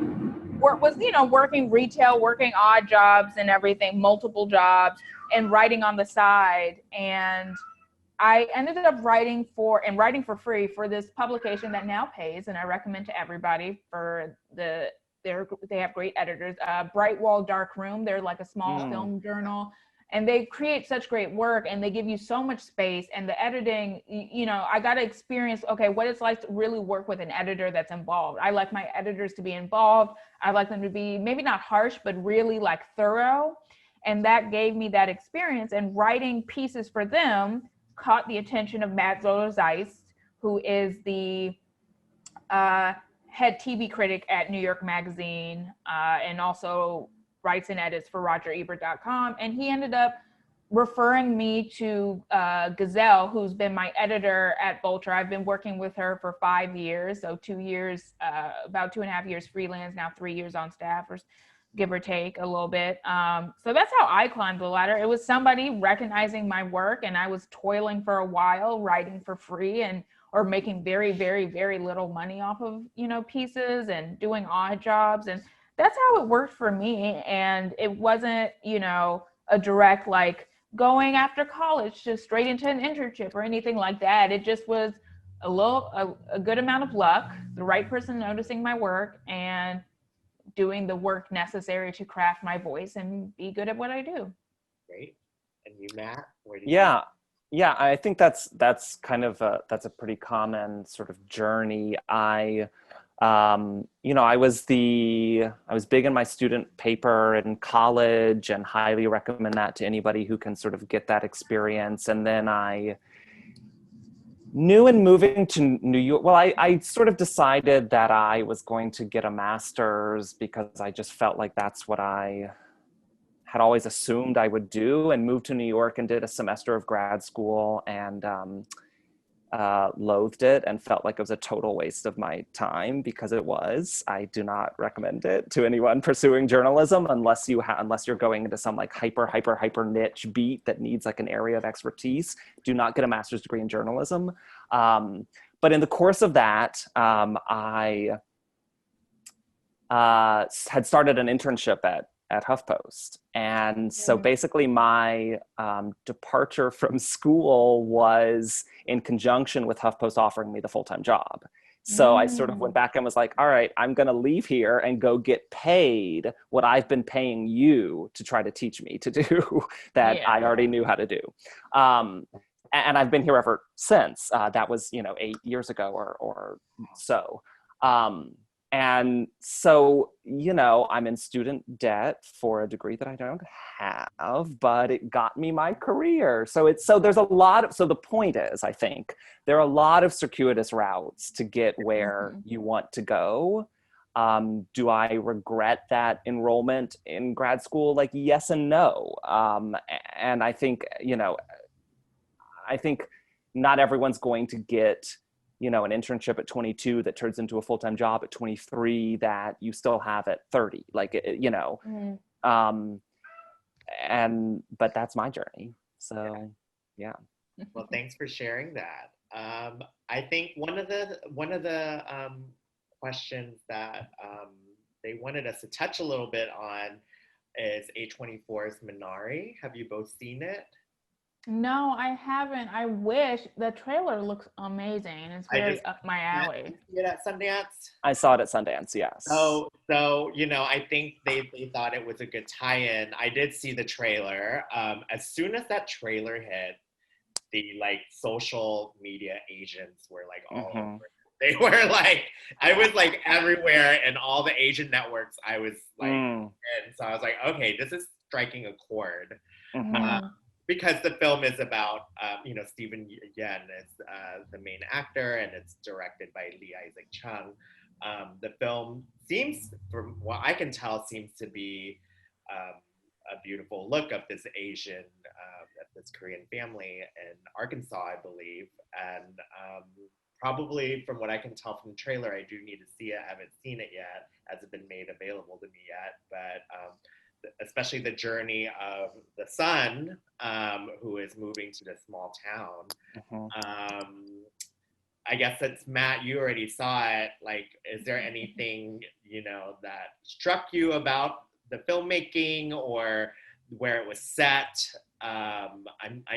was working retail, working odd jobs and everything, multiple jobs, and writing on the side. And I ended up writing for free for this publication that now pays, and I recommend to everybody. They have great editors. Bright Wall Dark Room. They're like a small film journal, and they create such great work, and they give you so much space. And the editing, I got to experience, what it's like to really work with an editor that's involved. I like my editors to be involved. I like them to be maybe not harsh, but really like thorough. And that gave me that experience. And writing pieces for them caught the attention of Matt Zoller-Zeist, who is the head TV critic at New York Magazine, and also writes and edits for RogerEbert.com. And he ended up referring me to Gazelle, who's been my editor at Vulture. I've been working with her for 5 years, so 2 years, about 2.5 years freelance, now 3 years on staff, or give or take a little bit. So that's how I climbed the ladder. It was somebody recognizing my work, and I was toiling for a while, writing for free or making very, very, very little money off of, pieces and doing odd jobs. And that's how it worked for me. And it wasn't, a direct, like, going after college just straight into an internship or anything like that. It just was a good amount of luck, the right person noticing my work, and doing the work necessary to craft my voice and be good at what I do. Great. And you, Matt? Yeah, I think that's kind of that's a pretty common sort of journey. I was big in my student paper in college, and highly recommend that to anybody who can sort of get that experience. And then I knew in moving to New York, well, I sort of decided that I was going to get a master's because I just felt like that's what I had always assumed I would do, and moved to New York and did a semester of grad school, and loathed it and felt like it was a total waste of my time, because it was. I do not recommend it to anyone pursuing journalism unless you're going into some like hyper niche beat that needs like an area of expertise. Do not get a master's degree in journalism. But in the course of that, I had started an internship at HuffPost. And so basically my departure from school was in conjunction with HuffPost offering me the full-time job. So I sort of went back and was like, all right, I'm going to leave here and go get paid what I've been paying you to try to teach me to do that I already knew how to do. And I've been here ever since. That was, 8 years ago or so. And so, I'm in student debt for a degree that I don't have, but it got me my career. So there's a lot so the point is, I think there are a lot of circuitous routes to get where you want to go. Do I regret that enrollment in grad school? Like, yes and no. And I think, not everyone's going to get an internship at 22 that turns into a full-time job at 23 that you still have at 30, but that's my journey. So, yeah. Well, thanks for sharing that. I think one of the questions that they wanted us to touch a little bit on is A24's Minari. Have you both seen it? No, I haven't. I wish. The trailer looks amazing. It's very up my alley. Did you see it at Sundance? I saw it at Sundance, yes. So I think they thought it was a good tie-in. I did see the trailer. As soon as that trailer hit, the social media agents were all over. They were I was everywhere, and all the Asian networks I was and so I was like, okay, this is striking a chord. Because the film is about, Steven Yeun is the main actor, and it's directed by Lee Isaac Chung. The film seems, from what I can tell, seems to be a beautiful look of this this Korean family in Arkansas, I believe. And probably from what I can tell from the trailer, I do need to see it. I haven't seen it yet. Hasn't been made available to me yet, but especially the journey of the son who is moving to this small town. I guess it's Matt, you already saw it. Is there anything, that struck you about the filmmaking or where it was set? I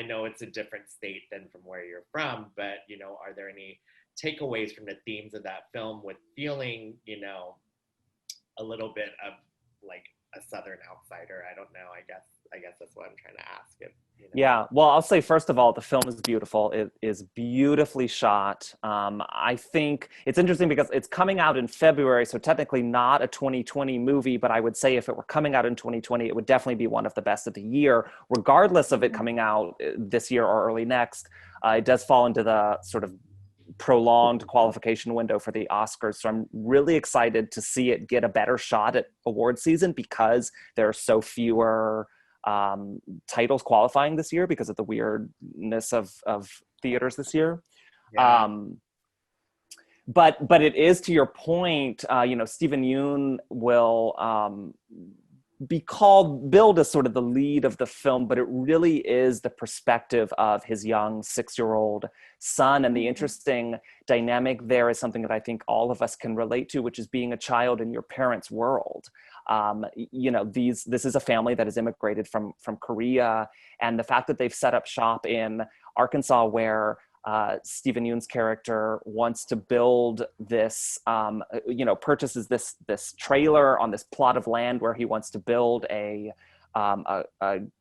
know it's a different state than from where you're from, but, are there any takeaways from the themes of that film with feeling, a little bit of a Southern outsider? I don't know. I guess that's what I'm trying to ask. Yeah. Well, I'll say, first of all, the film is beautiful. It is beautifully shot. I think it's interesting because it's coming out in February, so technically not a 2020 movie, but I would say if it were coming out in 2020, it would definitely be one of the best of the year, regardless of it coming out this year or early next. It does fall into the sort of prolonged qualification window for the Oscars. So I'm really excited to see it get a better shot at award season because there are so fewer titles qualifying this year because of the weirdness of theaters this year. Yeah. But it is, to your point, Stephen Yoon will be billed as sort of the lead of the film, but it really is the perspective of his young 6-year-old son. And the interesting dynamic there is something that I think all of us can relate to, which is being a child in your parents' world. This is a family that has immigrated from Korea, and the fact that they've set up shop in Arkansas, where Stephen Yoon's character wants to build this, purchases this trailer on this plot of land where he wants to build a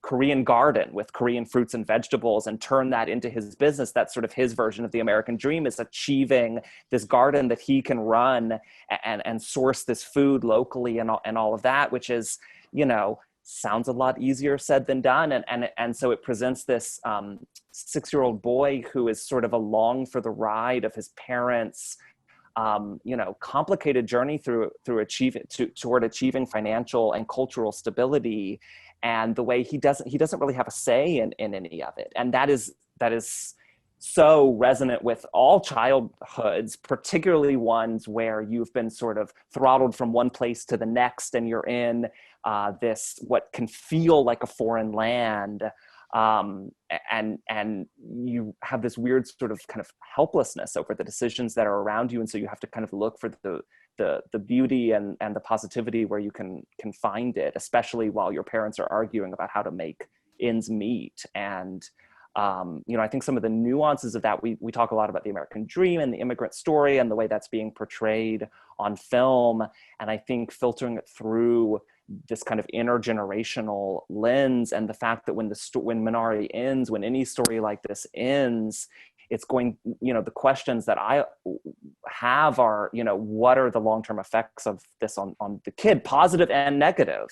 Korean garden with Korean fruits and vegetables and turn that into his business. That's sort of his version of the American dream, is achieving this garden that he can run and source this food locally and all of that, which is, sounds a lot easier said than done. And so it presents this 6-year-old boy who is sort of along for the ride of his parents' complicated journey toward achieving financial and cultural stability, and the way he doesn't really have a say in any of it. And that is so resonant with all childhoods, particularly ones where you've been sort of throttled from one place to the next, and you're in this what can feel like a foreign land, and you have this weird sort of kind of helplessness over the decisions that are around you, and so you have to kind of look for the beauty and the positivity where you can find it, especially while your parents are arguing about how to make ends meet. And I think some of the nuances of that, we talk a lot about the American dream and the immigrant story and the way that's being portrayed on film. And I think filtering it through this kind of intergenerational lens, and the fact that when Minari ends, when any story like this ends, it's going, the questions that I have are, what are the long-term effects of this on the kid, positive and negative?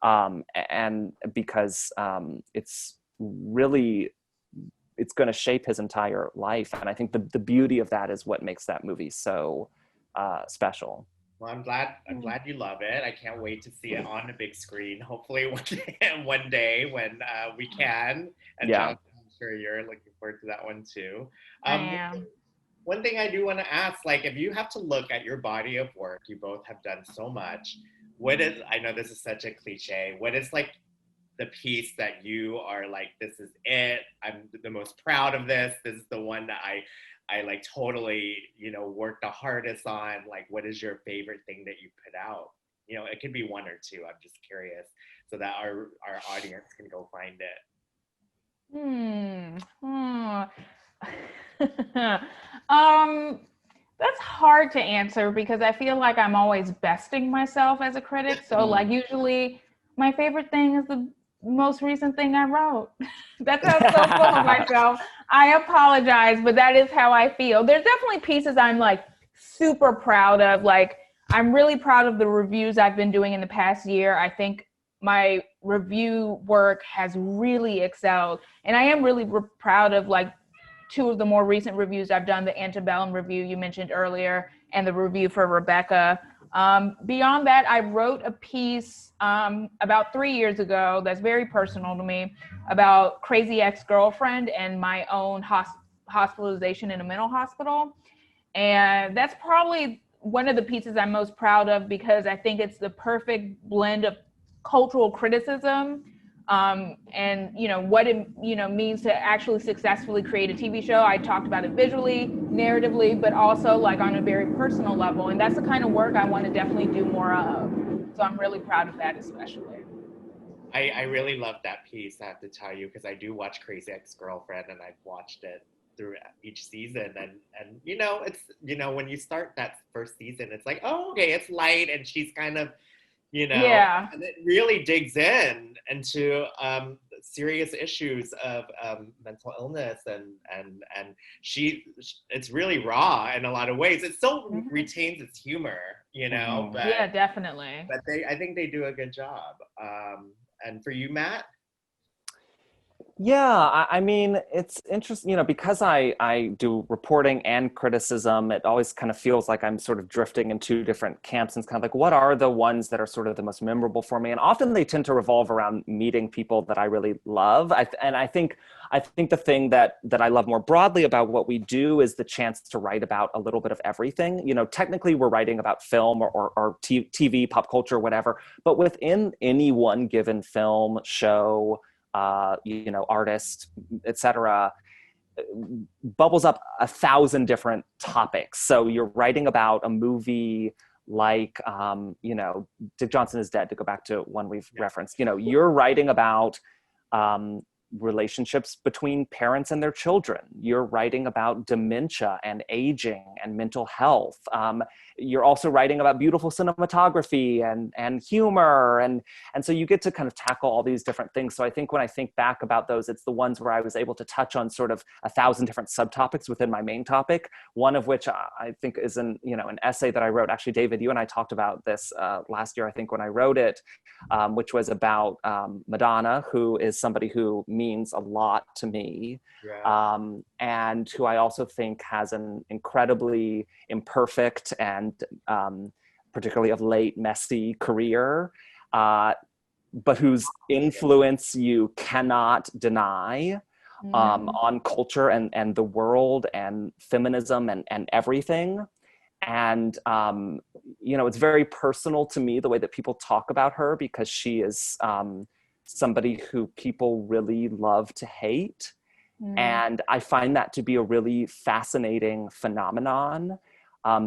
And because it's going to shape his entire life. And I think the beauty of that is what makes that movie so special. Well, I'm glad you love it. I can't wait to see it on the big screen. Hopefully one day when we can. And yeah. John, I'm sure you're looking forward to that one too. I am. One thing I do want to ask, if you have to look at your body of work, you both have done so much. I know this is such a cliche, what is the piece that you are this is it, I'm the most proud of this is the one that I totally, worked the hardest on? What is your favorite thing that you put out? It could be one or two. I'm just curious so that our audience can go find it. That's hard to answer because I feel like I'm always besting myself as a critic. So usually my favorite thing is the most recent thing I wrote. That sounds so full of myself. I apologize, but that is how I feel. There's definitely pieces I'm super proud of. I'm really proud of the reviews I've been doing in the past year. I think my review work has really excelled. And I am really proud of two of the more recent reviews I've done, the Antebellum review you mentioned earlier, and the review for Rebecca. Beyond that, I wrote a piece about 3 years ago that's very personal to me about crazy ex-girlfriend and my own hospitalization in a mental hospital. And that's probably one of the pieces I'm most proud of because I think it's the perfect blend of cultural criticism and what it means to actually successfully create a TV show. I talked about it visually, narratively, but also on a very personal level. And that's the kind of work I want to definitely do more of. So I'm really proud of that, especially. I really love that piece, I have to tell you, because I do watch Crazy Ex-Girlfriend and I've watched it through each season. And it's, when you start that first season, it's oh, okay, it's light and she's kind of, yeah. And it really digs into serious issues of mental illness and it's really raw in a lot of ways. It still retains its humor, but yeah, definitely. But I think they do a good job. And for you, Matt? Yeah, I mean, it's interesting, because I do reporting and criticism, it always kind of feels like I'm sort of drifting in two different camps, and it's kind of like, what are the ones that are sort of the most memorable for me? And often they tend to revolve around meeting people that I really love. I think the thing that I love more broadly about what we do is the chance to write about a little bit of everything. Technically we're writing about film or TV, pop culture, whatever, but within any one given film, show, artist, etc., bubbles up 1,000 different topics. So you're writing about a movie like, Dick Johnson Is Dead, to go back to one we've referenced. You're writing about relationships between parents and their children. You're writing about dementia and aging and mental health. You're also writing about beautiful cinematography and humor. And so you get to kind of tackle all these different things. So I think when I think back about those, it's the ones where I was able to touch on sort of 1,000 different subtopics within my main topic, one of which I think is an essay that I wrote. Actually, David, you and I talked about this last year, I think, when I wrote it, which was about Madonna, who is somebody who means a lot to me, and who I also think has an incredibly imperfect and particularly of late messy career, but whose influence you cannot deny on culture and the world and feminism and everything. And, it's very personal to me, the way that people talk about her, because she is somebody who people really love to hate. And I find that to be a really fascinating phenomenon.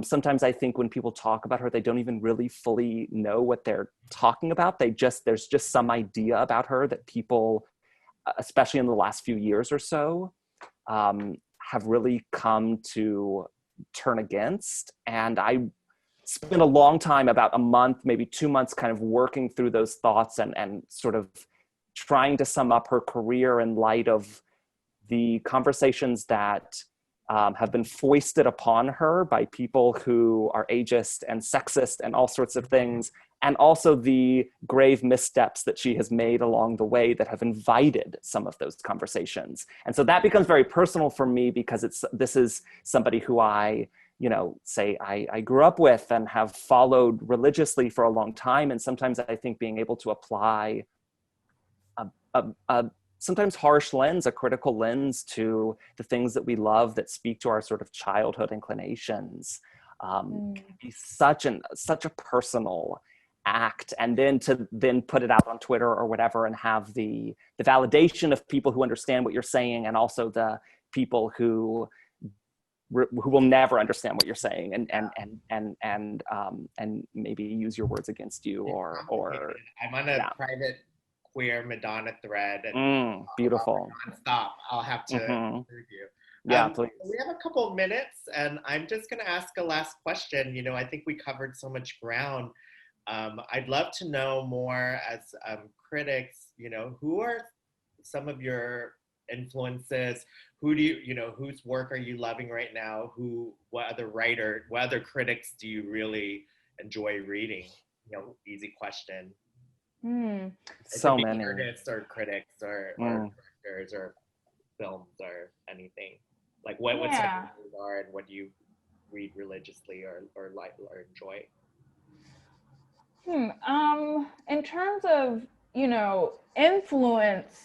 Sometimes I think when people talk about her, they don't even really fully know what they're talking about. There's just some idea about her that people, especially in the last few years or so, have really come to turn against. And I spent a long time, about a month, maybe 2 months, kind of working through those thoughts and sort of trying to sum up her career in light of the conversations that have been foisted upon her by people who are ageist and sexist and all sorts of things, and also the grave missteps that she has made along the way that have invited some of those conversations. And so that becomes very personal for me, because this is somebody who I grew up with and have followed religiously for a long time. And sometimes I think being able to apply a sometimes harsh lens, a critical lens, to the things that we love that speak to our sort of childhood inclinations can be such a personal act. And then to put it out on Twitter or whatever and have the validation of people who understand what you're saying, and also the people who will never understand what you're saying and maybe use your words against you or I'm on a private queer Madonna thread, and beautiful. Nonstop. I'll have to interview you. Yeah, please. We have a couple of minutes, and I'm just going to ask a last question. I think we covered so much ground. I'd love to know more, as critics, who are some of your influences? Who do whose work are you loving right now? What other critics do you really enjoy reading? Easy question. So many artists or critics or directors or films or anything. Like what some of those are, and what do you read religiously or like or enjoy? In terms of influence,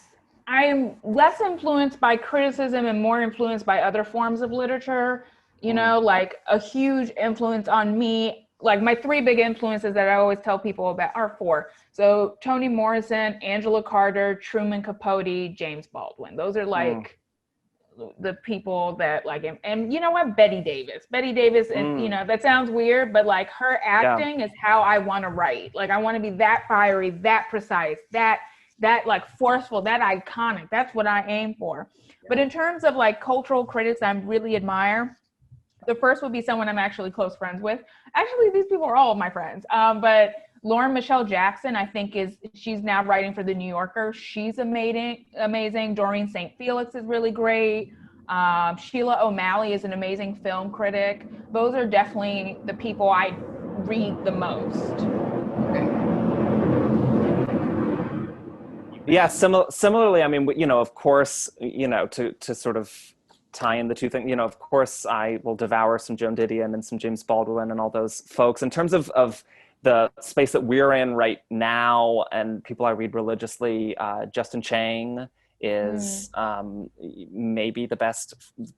I'm less influenced by criticism and more influenced by other forms of literature. Like a huge influence on me. Like my 3 big influences that I always tell people about are 4. So Toni Morrison, Angela Carter, Truman Capote, James Baldwin. Those are like the people that like him. And you know what? Betty Davis, and that sounds weird, but like her acting is how I want to write. Like I want to be that fiery, that precise, that like forceful, that iconic. That's what I aim for. But in terms of like cultural critics I really admire, the first would be someone I'm actually close friends with. Actually, these people are all of my friends. But Lauren Michelle Jackson, I think she's now writing for The New Yorker. She's amazing. Doreen St. Felix is really great. Sheila O'Malley is an amazing film critic. Those are definitely the people I read the most. Yeah, similarly, I mean, you know, of course, you know, to sort of tie in the two things, you know, of course, I will devour some Joan Didion and some James Baldwin and all those folks. In terms of the space that we're in right now and people I read religiously, Justin Chang is maybe the best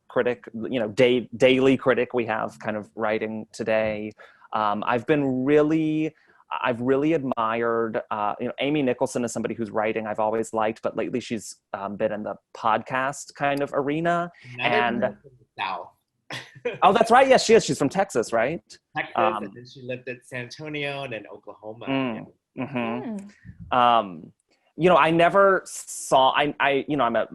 critic, you know, daily critic we have kind of writing today. I've really admired, you know, Amy Nicholson is somebody who's writing I've always liked, but lately she's been in the podcast kind of arena. Another girl from the South. Oh, that's right. Yes, she is. She's from Texas, right? Texas, and then she lived in San Antonio and then Oklahoma. You know, I never saw, you know,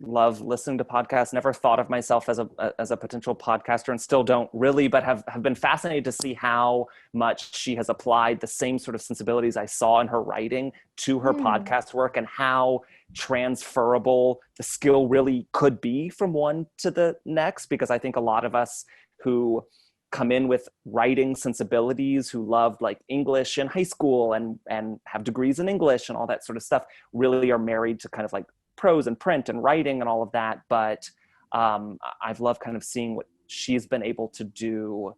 love listening to podcasts, never thought of myself as a potential podcaster and still don't really, but have been fascinated to see how much she has applied the same sort of sensibilities I saw in her writing to her podcast work and how transferable the skill really could be from one to the next. Because I think a lot of us who come in with writing sensibilities, who loved like English in high school and have degrees in English and all that sort of stuff, really are married to kind of like prose and print and writing and all of that. But I've loved kind of seeing what she's been able to do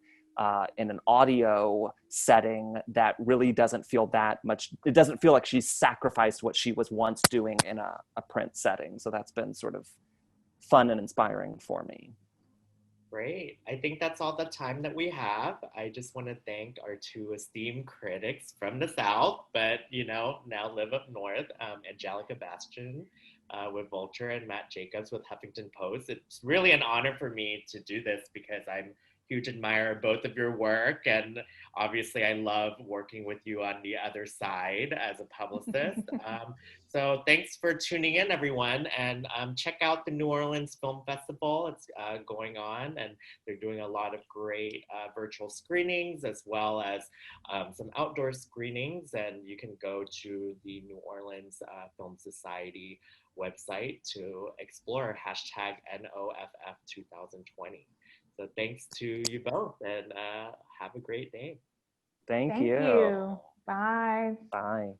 in an audio setting that really doesn't feel that much, it doesn't feel like she's sacrificed what she was once doing in a print setting. So that's been sort of fun and inspiring for me. Great. I think that's all the time that we have. I just want to thank our two esteemed critics from the South, but, you know, now live up north, Angelica Bastien with Vulture and Matt Jacobs with Huffington Post. It's really an honor for me to do this because I'm a huge admirer of both of your work. And obviously I love working with you on the other side as a publicist. So thanks for tuning in, everyone. And check out the New Orleans Film Festival. It's going on, and they're doing a lot of great virtual screenings as well as some outdoor screenings. And you can go to the New Orleans Film Society website to explore hashtag NOFF2020. So thanks to you both, and have a great day. Thank you. Bye. Bye.